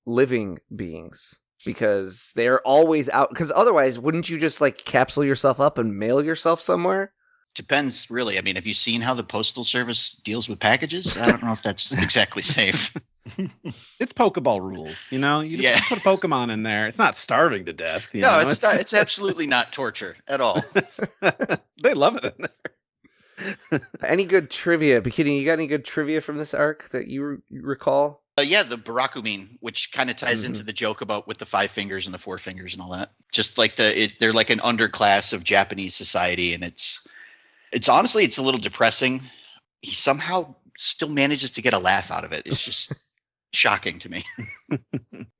living beings. Because they're always out. Because otherwise, wouldn't you just capsule yourself up and mail yourself somewhere? Depends, really. I mean, have you seen how the Postal Service deals with packages? I don't know if that's exactly safe. It's Pokeball rules, you put a Pokemon in there. It's not starving to death. It's not. It's absolutely not torture at all. They love it in there. Any good trivia? Bikini, you got any good trivia from this arc that you recall? Yeah, the Barakumin, which kind of ties into the joke about with the 5 fingers and the 4 fingers and all that. Just like they're like an underclass of Japanese society, and it's honestly it's a little depressing. He somehow still manages to get a laugh out of it. It's just shocking to me.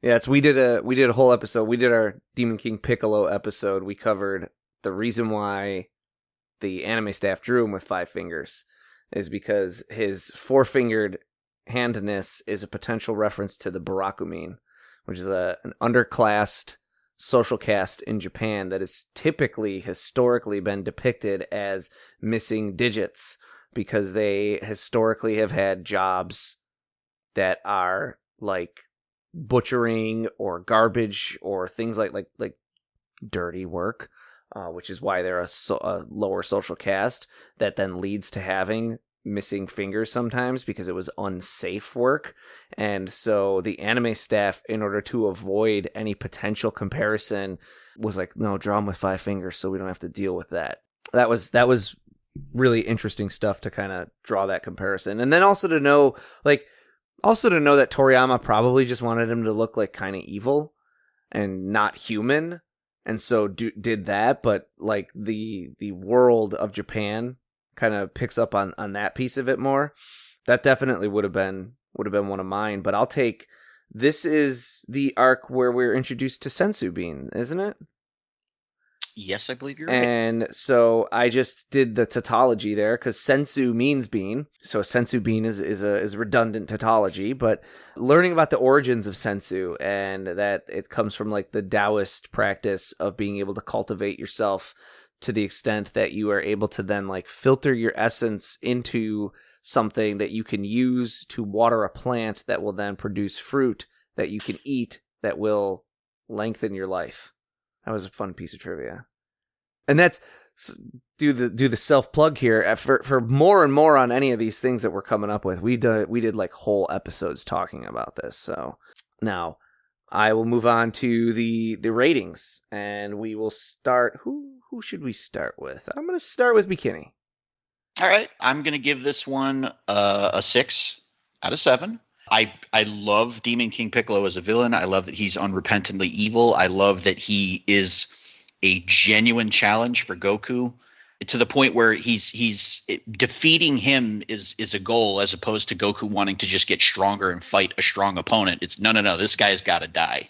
Yeah, we did a whole episode. We did our Demon King Piccolo episode. We covered the reason why the anime staff drew him with 5 fingers is because his 4-fingered handness is a potential reference to the Barakumin, which is an underclassed social caste in Japan that has typically historically been depicted as missing digits because they historically have had jobs that are like butchering or garbage or things like dirty work, which is why they're a lower social caste that then leads to having missing fingers sometimes because it was unsafe work. And so the anime staff, in order to avoid any potential comparison, was like, no, draw them with 5 fingers so we don't have to deal with that. That was really interesting stuff to kind of draw that comparison. And then also to know that Toriyama probably just wanted him to look like kind of evil. and not human, and so did that, but like the world of Japan kind of picks up on that piece of it more. That definitely would have been one of mine, but I'll take, this is the arc where we're introduced to Senzu Bean, isn't it? Yes, I believe you're right. And so I just did the tautology there because sensu means bean. So sensu bean is a redundant tautology, but learning about the origins of sensu and that it comes from like the Taoist practice of being able to cultivate yourself to the extent that you are able to then like filter your essence into something that you can use to water a plant that will then produce fruit that you can eat that will lengthen your life. That was a fun piece of trivia. And that's, do the self plug here for more and more on any of these things that we're coming up with. We did like whole episodes talking about this. So now I will move on to the ratings, and we will start. Who should we start with? I'm going to start with Bikini. All right, I'm going to give this one a 6 out of 7. I love Demon King Piccolo as a villain. I love that he's unrepentantly evil. I love that he is a genuine challenge for Goku, to the point where he's defeating him is a goal, as opposed to Goku wanting to just get stronger and fight a strong opponent. It's no, this guy's got to die.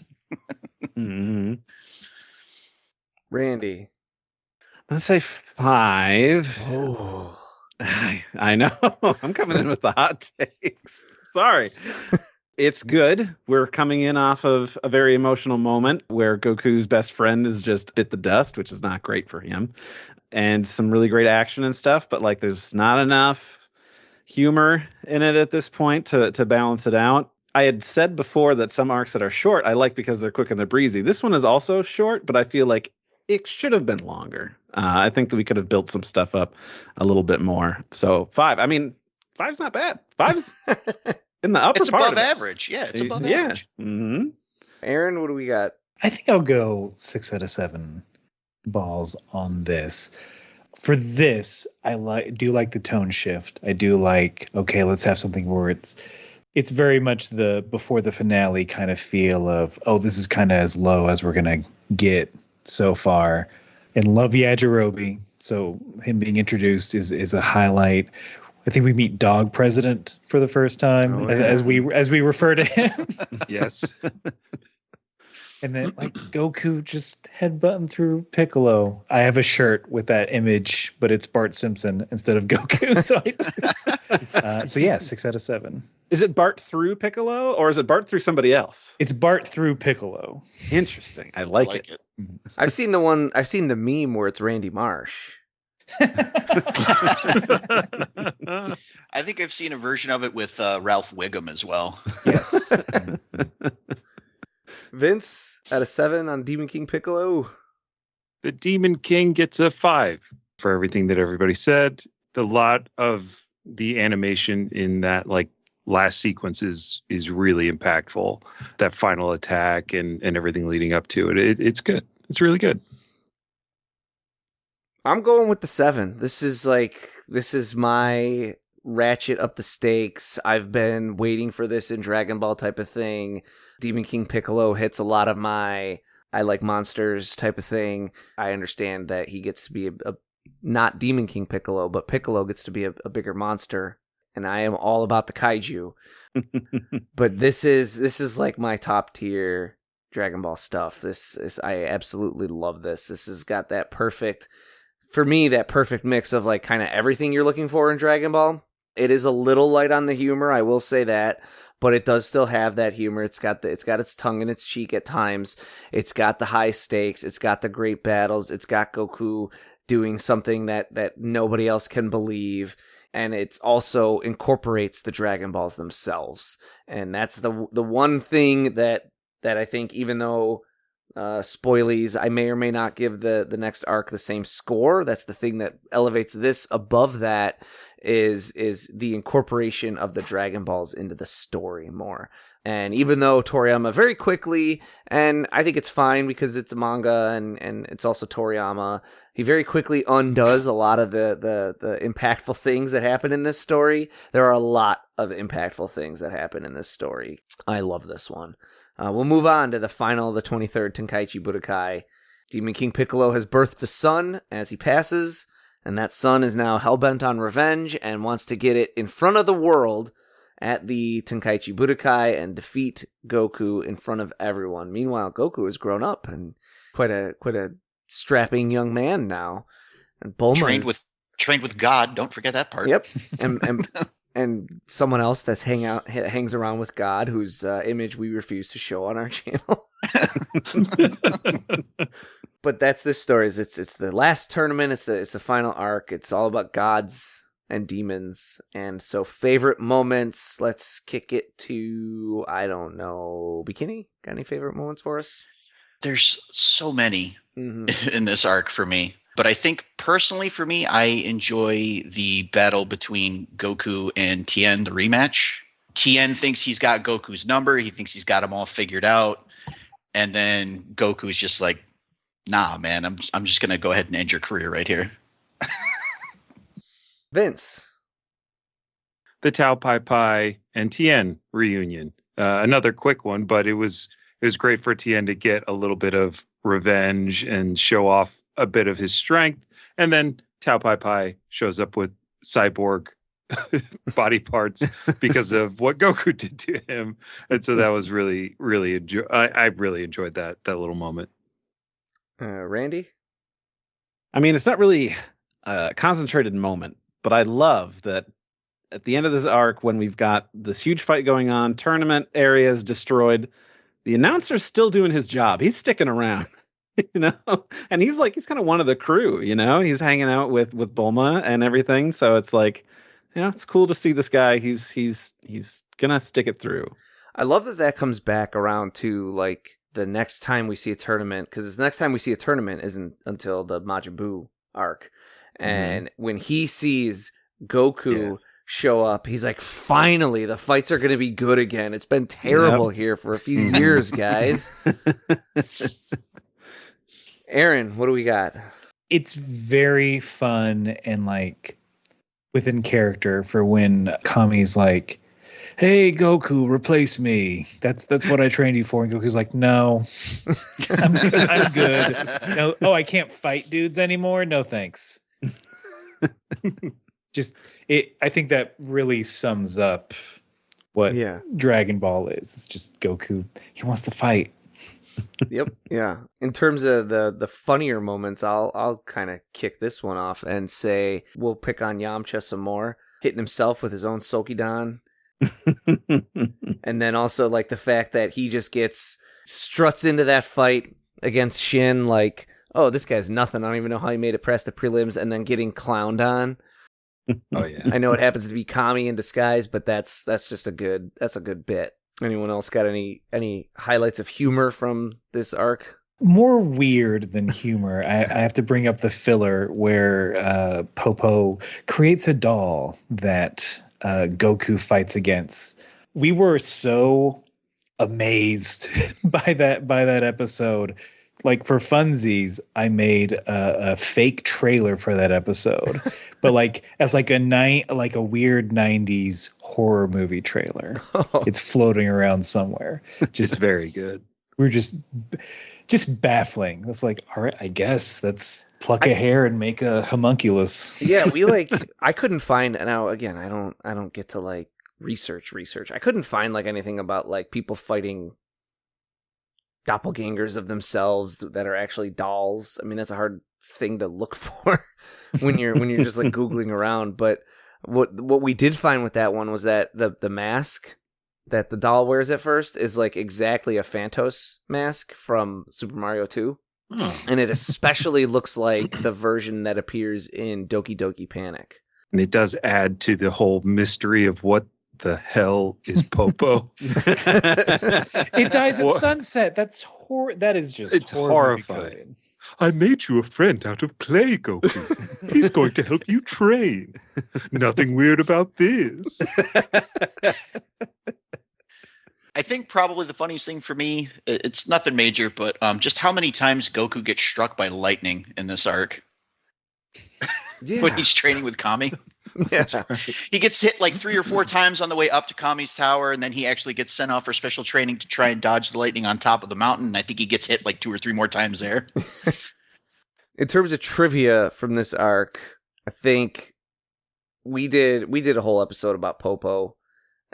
Mm-hmm. Randy. Let's say 5. Oh, I know. I'm coming in with the hot takes. Sorry. It's good. We're coming in off of a very emotional moment where Goku's best friend is just bit the dust, which is not great for him. And some really great action and stuff, but like there's not enough humor in it at this point to balance it out. I had said before that some arcs that are short I like because they're quick and they're breezy. This one is also short, but I feel like it should have been longer. I think that we could have built some stuff up a little bit more. So 5. I mean, 5's not bad. 5's in the upper it's part above of it. average. Yeah, it's above average. Mm-hmm. Aaron, what do we got? I think I'll go 6 out of 7 balls on this. For this, I do like the tone shift. I do like, okay, let's have something where it's very much the before the finale kind of feel of, oh, this is kind of as low as we're gonna get so far. And love Yajirobe, so him being introduced is a highlight. I think we meet Dog President for the first time, as we refer to him. Yes. And then like Goku just headbutting through Piccolo. I have a shirt with that image, but it's Bart Simpson instead of Goku. So yeah, 6 out of 7. Is it Bart through Piccolo or is it Bart through somebody else? It's Bart through Piccolo. Interesting. I like it. I've seen the meme where it's Randy Marsh. I think I've seen a version of it with Ralph Wiggum as well. Yes. Vince, out of 7 on Demon King Piccolo. The Demon King gets a 5 for everything that everybody said. The lot of the animation in that like last sequence is really impactful. That final attack and everything leading up to it. It's good. It's really good. I'm going with the 7. This is my ratchet up the stakes. I've been waiting for this in Dragon Ball type of thing. Demon King Piccolo hits a lot of my I like monsters type of thing. I understand that he gets to be a not Demon King Piccolo, but Piccolo gets to be a bigger monster, and I am all about the kaiju. But this is like my top tier Dragon Ball stuff. I absolutely love this. This has got that perfect, for me, that perfect mix of like kind of everything you're looking for in Dragon Ball. It is a little light on the humor, I will say that, but it does still have that humor. It's got its tongue in its cheek at times. It's got the high stakes. It's got the great battles. It's got Goku doing something that nobody else can believe. And it's also incorporates the Dragon Balls themselves. And that's the one thing that I think, even though spoilies, I may or may not give the next arc the same score. That's the thing that elevates this above that is the incorporation of the Dragon Balls into the story more. And even though Toriyama very quickly, and I think it's fine because it's a manga and it's also Toriyama, he very quickly undoes a lot of the impactful things that happen in this story. There are a lot of impactful things that happen in this story. I love this one. We'll move on to the final of the 23rd Tenkaichi Budokai. Demon King Piccolo has birthed a son as he passes, and that son is now hellbent on revenge and wants to get it in front of the world at the Tenkaichi Budokai and defeat Goku in front of everyone. Meanwhile, Goku has grown up and quite a strapping young man now. And Bulma trained with God. Don't forget that part. Yep, and someone else that's hangs around with God, whose image we refuse to show on our channel. But that's this story. It's the last tournament. It's the final arc. It's all about gods and demons. And so, favorite moments. Let's kick it to, I don't know, Bikini. Got any favorite moments for us? There's so many in this arc for me. But I think personally for me, I enjoy the battle between Goku and Tien, the rematch. Tien thinks he's got Goku's number. He thinks he's got him all figured out. And then Goku's just like, nah, man, I'm just going to go ahead and end your career right here. Vince. The Tao Pai Pai and Tien reunion. Another quick one, but it was great for Tien to get a little bit of revenge and show off a bit of his strength. And then Tao Pai Pai shows up with cyborg body parts because of what Goku did to him. And so that was really, really I really enjoyed that little moment. Randy? I mean, it's not really a concentrated moment, but I love that at the end of this arc, when we've got this huge fight going on, tournament areas destroyed, the announcer's still doing his job. He's sticking around. And he's kind of one of the crew, he's hanging out with Bulma and everything. So it's like, it's cool to see this guy. He's gonna stick it through. I love that comes back around to like the next time we see a tournament, because the next time we see a tournament isn't until the Majin Buu arc. And when he sees Goku show up, he's like, finally, the fights are going to be good again. It's been terrible here for a few years, guys. Aaron, what do we got? It's very fun and like within character for when Kami's like, hey, Goku, replace me. That's what I trained you for. And Goku's like, no, I'm good. No, I can't fight dudes anymore. No, thanks. I think that really sums up what Dragon Ball is. It's just Goku. He wants to fight. Yep. Yeah. In terms of the funnier moments, I'll kind of kick this one off and say we'll pick on Yamcha some more, hitting himself with his own Sokidan. And then also like the fact that he just struts into that fight against Shin like, oh, this guy's nothing. I don't even know how he made it past the prelims, and then getting clowned on. Oh yeah. I know it happens to be Kame in disguise, but that's just a good bit. Anyone else got any highlights of humor from this arc? More weird than humor. I have to bring up the filler where Popo creates a doll that Goku fights against. We were so amazed by that episode. Like for funsies, I made a fake trailer for that episode, but like as like a weird 90s horror movie trailer. It's floating around somewhere. Just very good. We're just baffling. It's like, all right, I guess let's pluck a hair and make a homunculus. Yeah, I couldn't find, now again, I don't get to like research. I couldn't find like anything about like people fighting doppelgangers of themselves that are actually dolls. I mean, that's a hard thing to look for when you're just like Googling around. But what we did find with that one was that the mask that the doll wears at first is like exactly a Phantos mask from Super Mario 2. Oh. And it especially looks like the version that appears in Doki Doki Panic. And it does add to the whole mystery of what the hell is Popo. It dies at sunset. That is just it's horrifying. I made you a friend out of clay, Goku. He's going to help you train. Nothing weird about this. I think probably the funniest thing for me, it's nothing major, but just how many times Goku gets struck by lightning in this arc. Yeah. When he's training with Kame. Yeah. He gets hit like 3 or 4 times on the way up to Kami's tower, and then he actually gets sent off for special training to try and dodge the lightning on top of the mountain. And I think he gets hit like 2 or 3 more times there. In terms of trivia from this arc, I think we did a whole episode about Popo,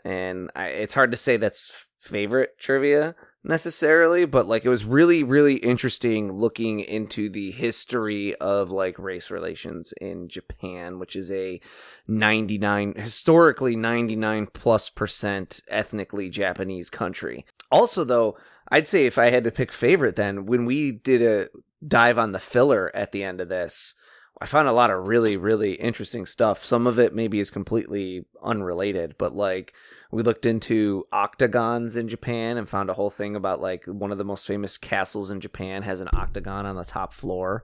and it's hard to say that's favorite trivia necessarily, but like it was really, really interesting looking into the history of like race relations in Japan, which is a historically 99+% ethnically Japanese country. Also, though, I'd say if I had to pick favorite, then when we did a dive on the filler at the end of this, I found a lot of really, really interesting stuff. Some of it maybe is completely unrelated, but like we looked into octagons in Japan and found a whole thing about like one of the most famous castles in Japan has an octagon on the top floor.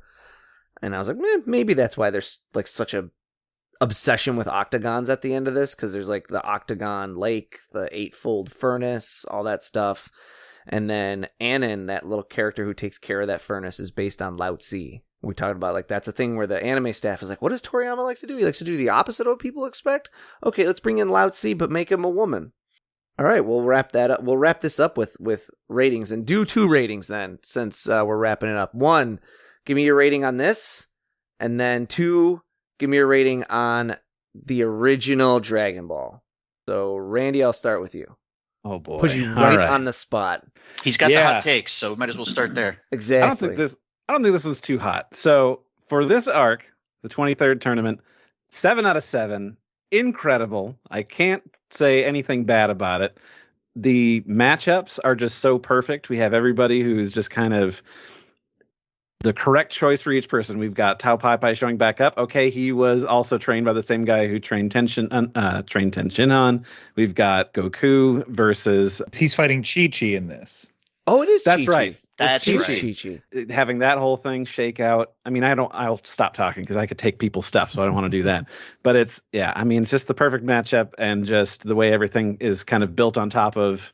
And I was like, maybe that's why there's like such a obsession with octagons at the end of this, because there's like the octagon lake, the 8-fold furnace, all that stuff. And then Anin, that little character who takes care of that furnace, is based on Lao Tzu. We talked about like that's a thing where the anime staff is like, what does Toriyama like to do? He likes to do the opposite of what people expect. Okay, let's bring in Lao Tzu, but make him a woman. All right, we'll wrap that up. We'll wrap this up with ratings and do 2 ratings then, since we're wrapping it up. 1, give me your rating on this, and then 2, give me your rating on the original Dragon Ball. So Randy, I'll start with you. Oh boy, Put you right on the spot. He's got the hot takes, so might as well start there. Exactly. I don't think this was too hot. So for this arc, the 23rd tournament, 7 out of 7, incredible. I can't say anything bad about it. The matchups are just so perfect. We have everybody who's just kind of the correct choice for each person. We've got Tao Pai Pai showing back up. Okay, he was also trained by the same guy who trained Tenshinhan. We've got Goku versus... He's fighting Chi-Chi in this. Oh, it is That's Chi-Chi. right. That's Chi-Chi. Having that whole thing shake out. I mean, I'll stop talking because I could take people's stuff, so I don't want to do that. But it's just the perfect matchup, and just the way everything is kind of built on top of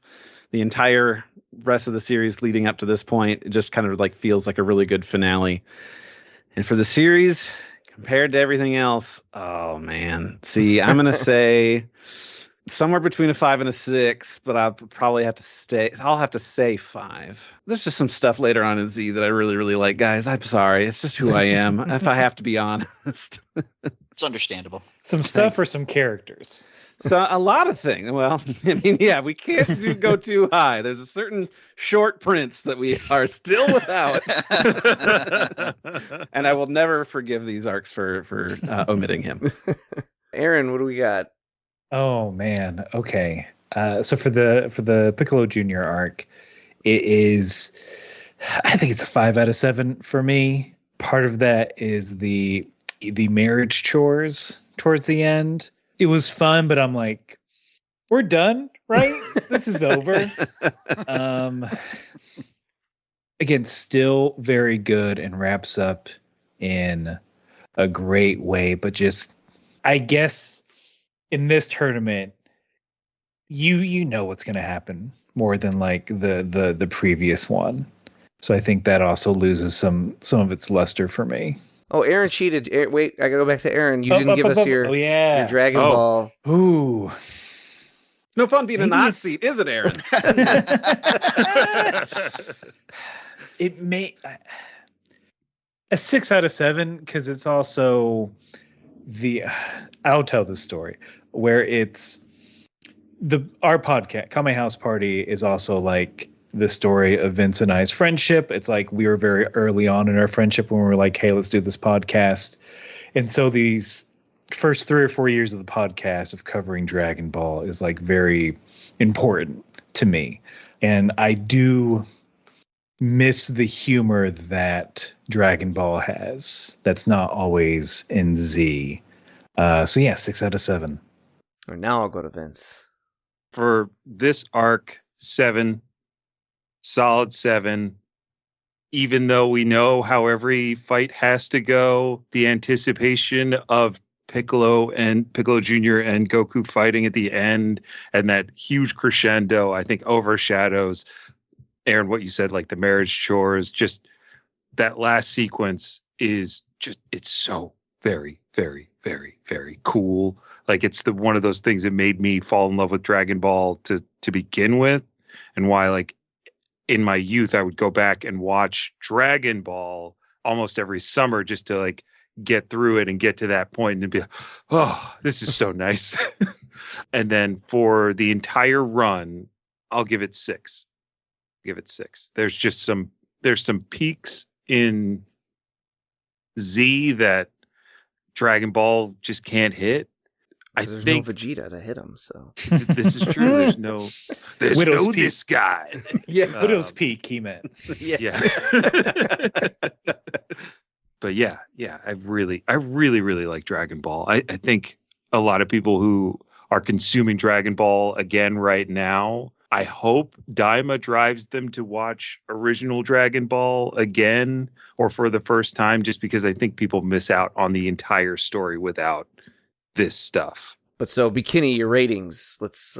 the entire rest of the series leading up to this point. It just kind of like feels like a really good finale. And for the series, compared to everything else, oh man. See, I'm going to say somewhere between a 5 and a 6, but I'll have to say 5. There's just some stuff later on in Z that I really, really like, guys. I'm sorry. It's just who I am, if I have to be honest. It's understandable. Some stuff or some characters? So a lot of things. Well, I mean, yeah, we can't go too high. There's a certain short prince that we are still without. And I will never forgive these arcs for omitting him. Aaron, what do we got? Oh man. Okay. So for the Piccolo Jr. arc, it is, I think it's a 5 out of 7 for me. Part of that is the marriage chores towards the end. It was fun, but I'm like, we're done, right? This is over. Again, still very good and wraps up in a great way, but just, I guess in this tournament, you know what's going to happen more than like the previous one. So I think that also loses some of its luster for me. Oh, Aaron cheated. Wait, I gotta go back to Aaron. You didn't give us your Dragon Ball. Ooh. It's no fun being a Nazi, is it, Aaron? It may a 6 out of 7 because it's also I'll tell the story where it's our podcast Kame House Party is also like the story of Vince and I's friendship. It's like we were very early on in our friendship when we were like, hey, let's do this podcast. And so these first 3 or 4 years of the podcast of covering Dragon Ball is like very important to me. And I do miss the humor that Dragon Ball has. That's not always in Z. So yeah, 6 out of 7. Or now I'll go to Vince. For this arc, 7. Solid 7. Even though we know how every fight has to go, the anticipation of Piccolo Jr. and Goku fighting at the end and that huge crescendo, I think overshadows, Aaron, what you said, like the marriage chores. Just that last sequence is just, it's so very, very, very, very cool. Like it's the one of those things that made me fall in love with Dragon Ball to begin with, and why like in my youth I would go back and watch Dragon Ball almost every summer just to like get through it and get to that point and be like, oh, this is so nice. And then for the entire run, I'll give it 6. Give it 6. There's some peaks in Z that Dragon Ball just can't hit. There's no Vegeta to hit him, so this is true. There's no Widow's Peak. this guy. Yeah, Widow's Peak, he meant. Yeah. But yeah, I really like Dragon Ball. I think a lot of people who are consuming Dragon Ball again right now, I hope Daima drives them to watch original Dragon Ball again or for the first time, just because I think people miss out on the entire story without this stuff. But so Bikini, your ratings. Let's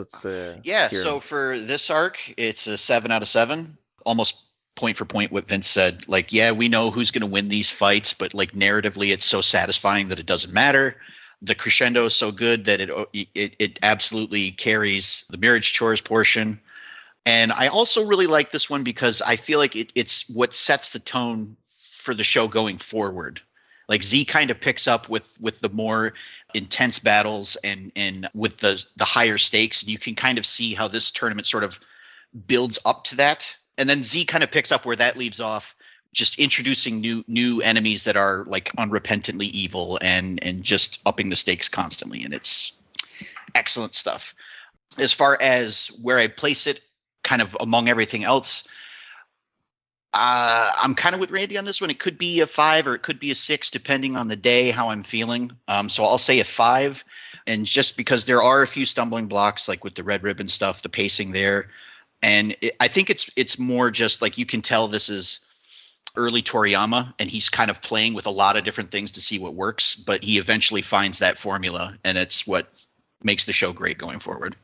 yeah, hear so them. for this arc, it's a 7 out of 7. Almost point for point what Vince said. Like, yeah, we know who's going to win these fights, but like narratively it's so satisfying that it doesn't matter. The crescendo is so good that it absolutely carries the marriage chores portion. And I also really like this one because I feel like it's what sets the tone for the show going forward. Like Z kind of picks up with the more intense battles and with the higher stakes. And you can kind of see how this tournament sort of builds up to that. And then Z kind of picks up where that leaves off, just introducing new enemies that are like unrepentantly evil and just upping the stakes constantly. And it's excellent stuff. As far as where I place it kind of among everything else, I'm kind of with Randy on this one. It could be a 5 or it could be a 6, depending on the day, how I'm feeling. So I'll say a 5. And just because there are a few stumbling blocks, like with the red ribbon stuff, the pacing there. And I think it's more just like you can tell this is early Toriyama, and he's kind of playing with a lot of different things to see what works. But he eventually finds that formula, and it's what makes the show great going forward.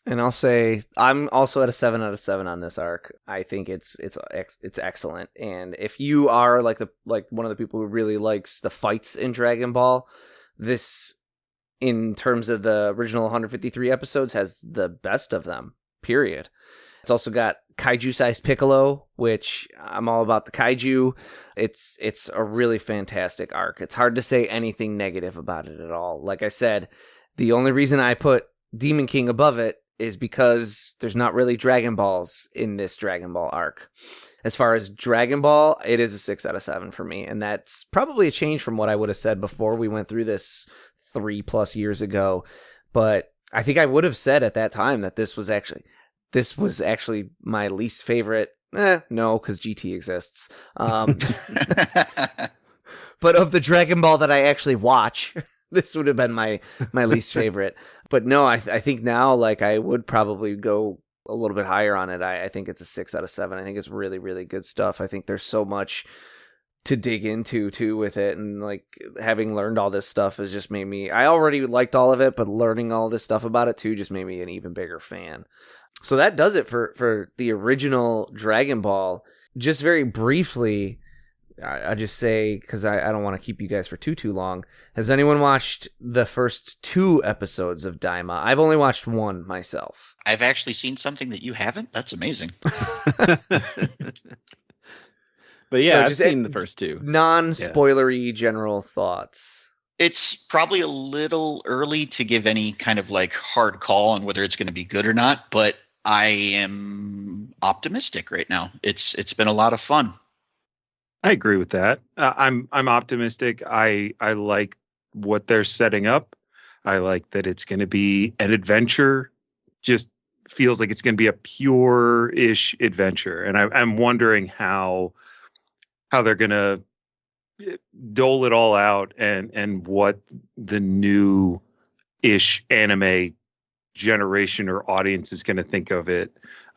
And I'll say I'm also at a 7 out of 7 on this arc. I think it's excellent. And if you are like one of the people who really likes the fights in Dragon Ball, this, in terms of the original 153 episodes, has the best of them. Period. It's also got kaiju-sized Piccolo, which I'm all about the kaiju. It's a really fantastic arc. It's hard to say anything negative about it at all. Like I said, the only reason I put Demon King above it is because there's not really Dragon Balls in this Dragon Ball arc. As far as Dragon Ball, it is a 6 out of 7 for me. And that's probably a change from what I would have said before we went through this 3+ years ago. But I think I would have said at that time that this was actually my least favorite. No, because GT exists. But of the Dragon Ball that I actually watch, this would have been my least favorite. But no, I think now, like, I would probably go a little bit higher on it. I think it's a 6 out of 7. I think it's really, really good stuff. I think there's so much to dig into too with it, and like having learned all this stuff has just made me, I already liked all of it, but learning all this stuff about it too just made me an even bigger fan. So that does it for the original Dragon Ball. Just very briefly, I just say, because I don't want to keep you guys for too long, has anyone watched the first 2 episodes of Daima? I've only watched 1 myself. I've actually seen something that you haven't. That's amazing. But yeah, So I've just seen the first 2. Non-spoilery general thoughts. It's probably a little early to give any kind of like hard call on whether it's going to be good or not, but I am optimistic right now. It's been a lot of fun. I agree with that. I'm optimistic. I like what they're setting up. I like that it's going to be an adventure. Just feels like it's going to be a pure-ish adventure, and I'm wondering how they're going to dole it all out and what the new-ish anime generation or audience is going to think of it.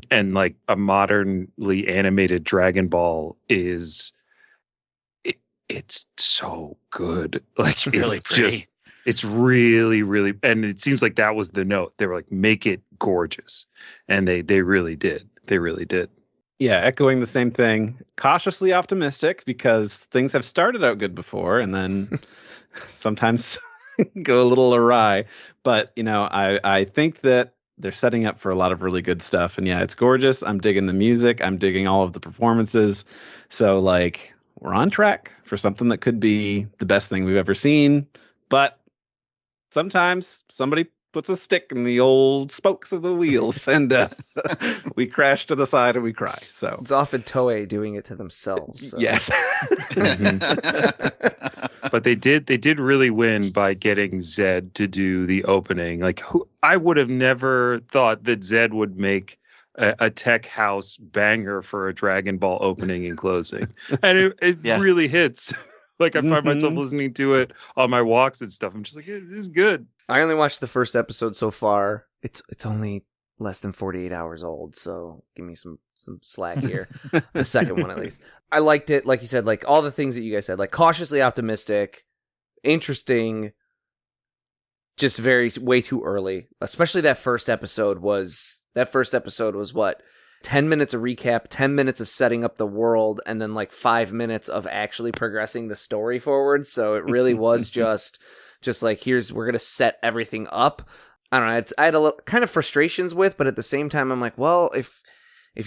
And like a modernly animated Dragon Ball is, it's so good. Like It's really pretty. It's really, really, and it seems like that was the note. They were like, make it gorgeous. And they really did. They really did. Yeah, echoing the same thing. Cautiously optimistic because things have started out good before and then sometimes go a little awry. But, I think that they're setting up for a lot of really good stuff. And yeah, it's gorgeous. I'm digging the music. I'm digging all of the performances. So, we're on track for something that could be the best thing we've ever seen. But sometimes somebody puts a stick in the old spokes of the wheels and we crash to the side and we cry. So it's often Toei doing it to themselves. So. Yes. But they did really win by getting Zed to do the opening. I would have never thought that Zed would make a tech house banger for a Dragon Ball opening and closing. And it really hits. I find myself listening to it on my walks and stuff. I'm just like, this is good. I only watched the first episode so far. It's only less than 48 hours old, so give me some slack here. The second one, at least. I liked it, like you said, all the things that you guys said, cautiously optimistic, interesting, just way too early. Especially that first episode was what? 10 minutes of recap, 10 minutes of setting up the world, and then 5 minutes of actually progressing the story forward. So it really was just we're going to set everything up. I don't know. I had a little kind of frustrations with, but at the same time, I'm like, well, if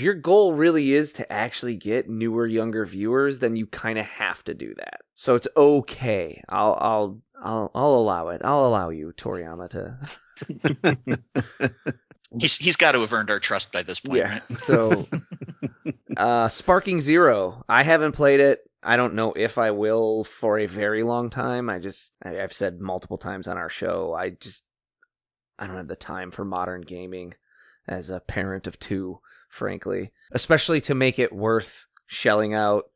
your goal really is to actually get newer, younger viewers, then you kind of have to do that. So it's okay. I'll allow it. I'll allow you, Toriyama, to. He's got to have earned our trust by this point. Yeah. Right? So, Sparking Zero. I haven't played it. I don't know if I will for a very long time. I've said multiple times on our show, I don't have the time for modern gaming as a parent of two, frankly. Especially to make it worth shelling out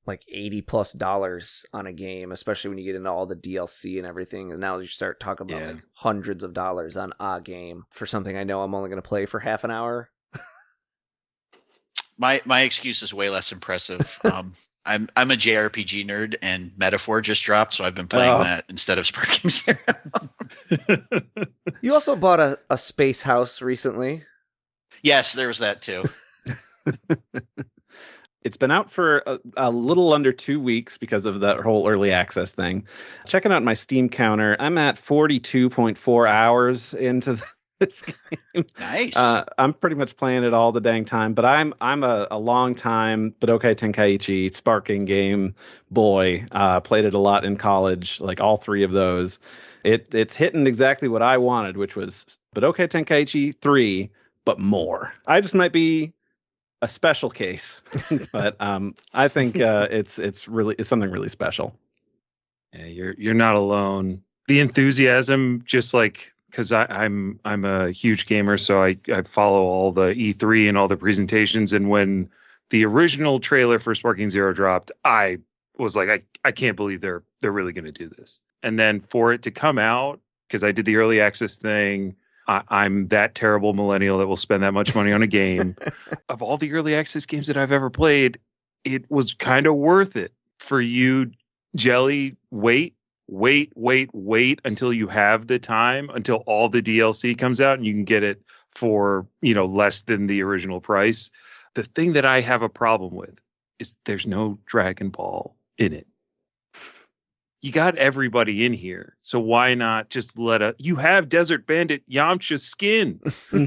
$80+ on a game, especially when you get into all the DLC and everything. And now you start talking about hundreds of dollars on a game for something I know I'm only going to play for half an hour. My excuse is way less impressive. I'm a JRPG nerd, and Metaphor just dropped, so I've been playing that instead of Sparking Zero. You also bought a space house recently. Yes, there was that too. It's been out for a little under 2 weeks because of that whole early access thing. Checking out my Steam counter, I'm at 42.4 hours into this game. Nice. I'm pretty much playing it all the dang time, but I'm a long time Budokai Tenkaichi Sparking game boy. Played it a lot in college, all three of those. It's hitting exactly what I wanted, which was Budokai Tenkaichi 3, but more. I just might be a special case, but I think it's something really special. Yeah, you're not alone. The enthusiasm, just because I'm a huge gamer, so I follow all the E3 and all the presentations. And when the original trailer for Sparking Zero dropped, I was like, I can't believe they're really going to do this. And then for it to come out, because I did the early access thing. I'm that terrible millennial that will spend that much money on a game. Of all the early access games that I've ever played, it was kind of worth it for you, Jelly. Wait until you have the time, until all the DLC comes out and you can get it for, less than the original price. The thing that I have a problem with is there's no Dragon Ball in it. You got everybody in here, so why not just you have Desert Bandit Yamcha's skin.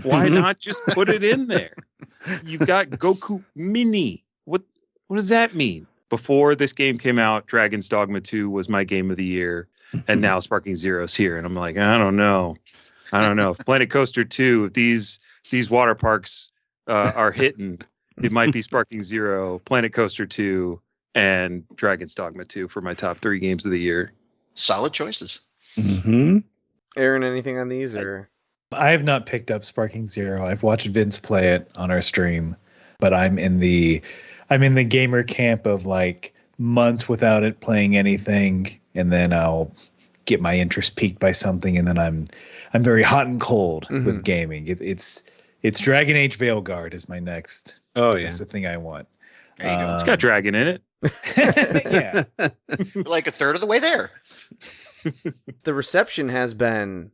Why not just put it in there? You've got Goku Mini. What does that mean? Before this game came out, Dragon's Dogma 2 was my game of the year, and now Sparking Zero's here, and I'm like, I don't know. If Planet Coaster 2, if these water parks are hitting, it might be Sparking Zero, Planet Coaster 2, and Dragon's Dogma 2 for my top 3 games of the year. Solid choices. Mm-hmm. Aaron, anything on these? Or I have not picked up Sparking Zero. I've watched Vince play it on our stream, but I'm in the gamer camp of months without it playing anything, and then I'll get my interest piqued by something, and then I'm very hot and cold with gaming. It's Dragon Age Veilguard is my next. Oh yeah, that's the thing I want. There you go. It's got dragon in it. Yeah. We're a third of the way there. The reception has been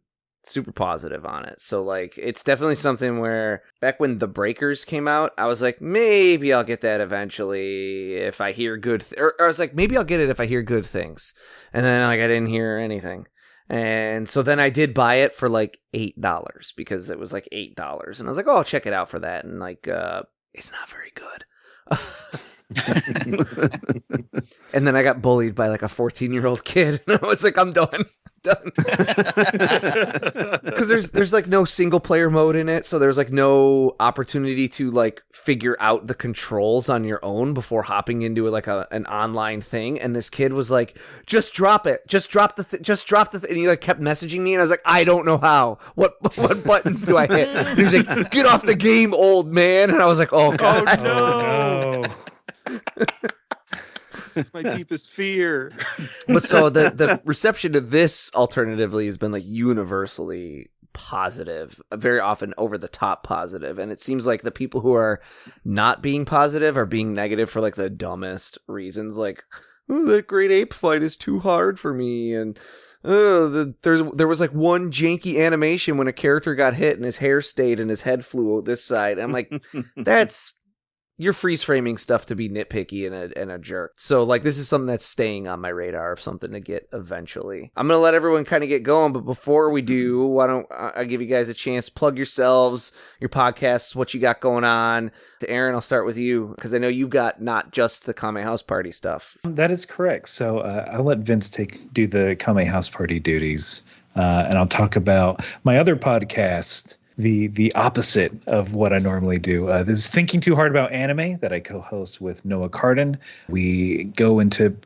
super positive on it. So like it's definitely something where back when The Breakers came out, I was like, maybe I'll get that eventually if I hear good or I was like, maybe I'll get it if I hear good things. And then like I didn't hear anything. And so then I did buy it for like $8 because it was like $8. And I was like, oh, I'll check it out for that. And like it's not very good. And then I got bullied by like a 14-year-old kid, and I was like, I'm done. Because there's like no single player mode in it, so there's like no opportunity to like figure out the controls on your own before hopping into like an online thing. And this kid was like, just drop it, just drop the and he like kept messaging me, and I was like, I don't know how, what buttons do I hit? And he was like, get off the game, old man. And I was like, oh god. Oh no. My deepest fear. But so the reception of this alternatively has been like universally positive, very often over the top positive. And it seems like the people who are not being positive are being negative for like the dumbest reasons. Like, oh, that great ape fight is too hard for me. And there was like one janky animation when a character got hit and his hair stayed and his head flew this side. I'm like, you're freeze framing stuff to be nitpicky and a jerk. So like this is something that's staying on my radar of something to get eventually. I'm going to let everyone kind of get going, but before we do, why don't I give you guys a chance, plug yourselves, your podcasts, what you got going on. Aaron, I'll start with you because I know you've got not just the Kame House Party stuff. That is correct. So I'll let Vince do the Kame House Party duties, and I'll talk about my other podcast, the opposite of what I normally do. This is Thinking Too Hard About Anime that I co-host with Noah Cardin. We go into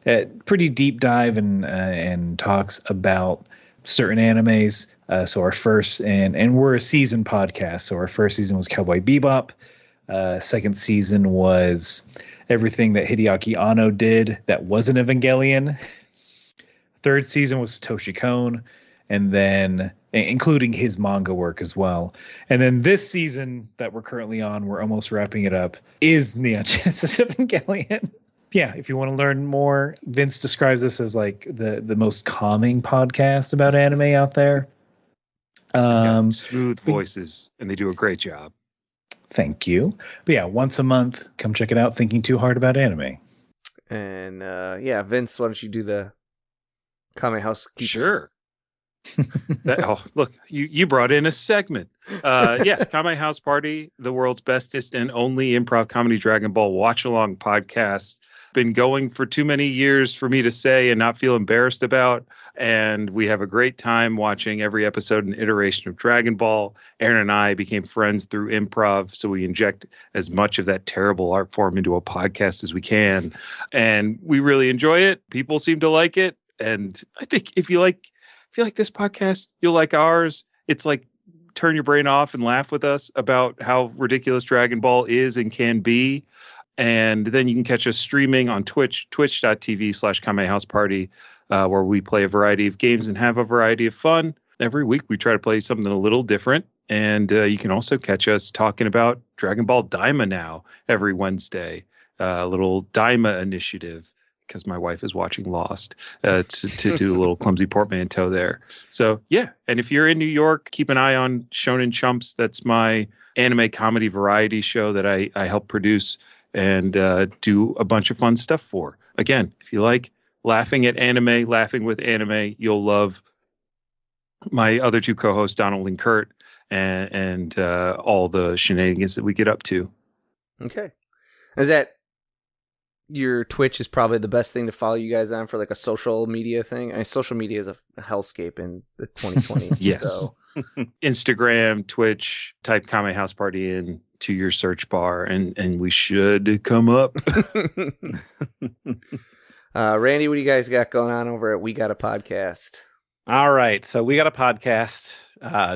a pretty deep dive and talks about certain animes. So our first, and we're a season podcast. So our first season was Cowboy Bebop. Second season was everything that Hideaki Anno did that wasn't Evangelion. Third season was Satoshi Kon. And then including his manga work as well. And then this season that we're currently on, we're almost wrapping it up, is Neon Genesis Evangelion. Yeah, if you want to learn more, Vince describes this as like the most calming podcast about anime out there. Smooth voices, and they do a great job. Thank you. But yeah, once a month, come check it out, Thinking Too Hard About Anime. And Vince, why don't you do the Kame House? Sure. Look, you brought in a segment. Kame House Party, the world's bestest and only improv comedy Dragon Ball watch along podcast. Been going for too many years for me to say and not feel embarrassed about. And we have a great time watching every episode and iteration of Dragon Ball. Aaron and I became friends through improv, so we inject as much of that terrible art form into a podcast as we can. And we really enjoy it. People seem to like it. And I think if you like this podcast, you'll like ours. It's like turn your brain off and laugh with us about how ridiculous Dragon Ball is and can be. And then you can catch us streaming on Twitch, twitch.tv/Kame House Party, where we play a variety of games and have a variety of fun. Every week we try to play something a little different. And you can also catch us talking about Dragon Ball Daima now every Wednesday, a little Daima initiative, because my wife is watching Lost, to do a little clumsy portmanteau there. So, yeah. And if you're in New York, keep an eye on Shonen Chumps. That's my anime comedy variety show that I help produce and do a bunch of fun stuff for. Again, if you like laughing at anime, laughing with anime, you'll love my other two co-hosts, Donald and Kurt, and all the shenanigans that we get up to. Okay. Is that your Twitch is probably the best thing to follow you guys on for like a social media thing? I mean, social media is a hellscape in the 2020s. Yes. So. Instagram, Twitch, type Kame House Party into your search bar and we should come up. Randy, what do you guys got going on over at We Got a Podcast? All right. So we got a podcast,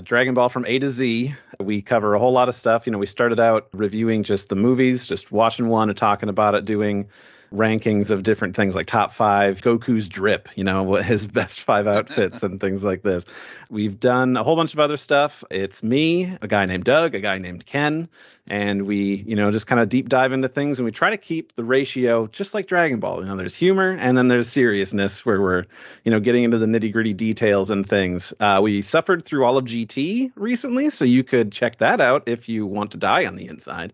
Dragon Ball from A to Z. We cover a whole lot of stuff. We started out reviewing just the movies, just watching one and talking about it, doing rankings of different things like top 5, Goku's drip, what his best 5 outfits and things like this. We've done a whole bunch of other stuff. It's me, a guy named Doug, a guy named Ken, and we, just kind of deep dive into things, and we try to keep the ratio just like Dragon Ball. There's humor, and then there's seriousness where we're, getting into the nitty-gritty details and things. We suffered through all of GT recently, so you could check that out if you want to die on the inside.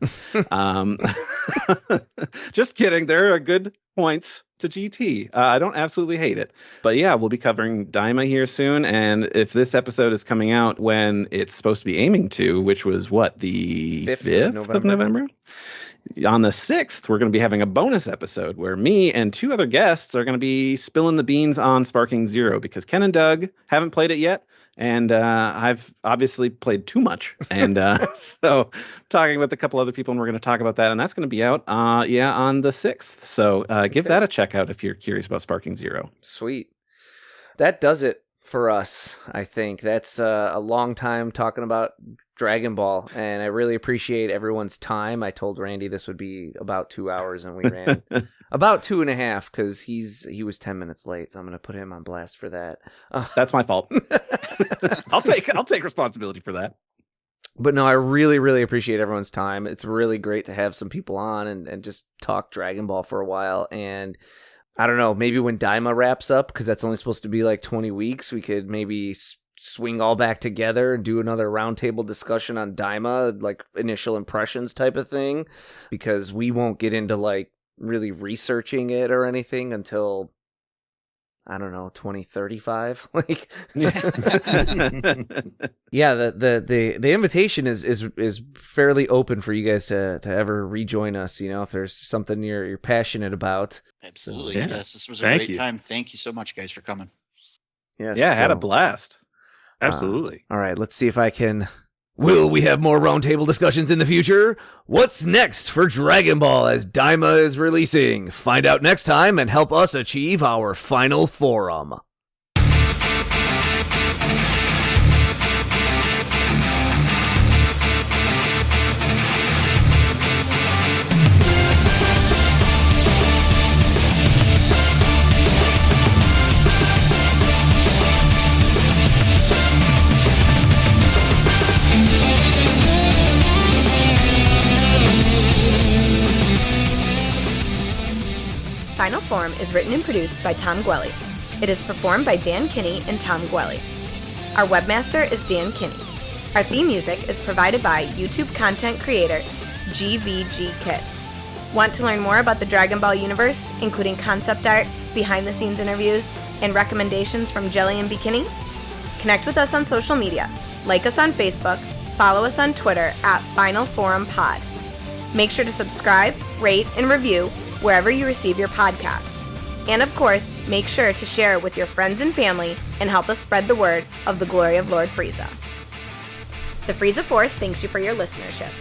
Just kidding. There are good points to GT. I don't absolutely hate it. But yeah, we'll be covering Daima here soon. And if this episode is coming out when it's supposed to be aiming to, which was the 5th of November? On the 6th, we're going to be having a bonus episode where me and 2 other guests are going to be spilling the beans on Sparking Zero, because Ken and Doug haven't played it yet. And I've obviously played too much. And so talking with a couple other people, and we're going to talk about that. And that's going to be out, on the 6th. So give that a check out if you're curious about Sparking Zero. Sweet. That does it for us, I think. That's a long time talking about Dragon Ball, and I really appreciate everyone's time. I told Randy this would be about 2 hours, and we ran about 2.5 because he was 10 minutes late, so I'm going to put him on blast for that. That's my fault. I'll take responsibility for that. But no, I really, really appreciate everyone's time. It's really great to have some people on and just talk Dragon Ball for a while. And I don't know, maybe when Daima wraps up, because that's only supposed to be like 20 weeks, we could maybe swing all back together and do another roundtable discussion on Daima, like initial impressions type of thing, because we won't get into like really researching it or anything until, I don't know, 2035. Like, yeah, the invitation is fairly open for you guys to ever rejoin us. If there's something you're passionate about. Absolutely, so, yeah. Yes. This was a great time. Thank you so much, guys, for coming. Yeah, had a blast. Absolutely. All right, let's see if I can. Will we have more roundtable discussions in the future? What's next for Dragon Ball as Daima is releasing? Find out next time and help us achieve our final forum. Final Form is written and produced by Tom Gwelly. It is performed by Dan Kinney and Tom Gwelly. Our webmaster is Dan Kinney. Our theme music is provided by YouTube content creator GVG Kid. Want to learn more about the Dragon Ball universe, including concept art, behind-the-scenes interviews, and recommendations from Jelly and Bikini? Connect with us on social media. Like us on Facebook, follow us on Twitter at Final Forum Pod. Make sure to subscribe, rate, and review wherever you receive your podcasts. And of course, make sure to share it with your friends and family and help us spread the word of the glory of Lord Frieza. The Frieza Force thanks you for your listenership.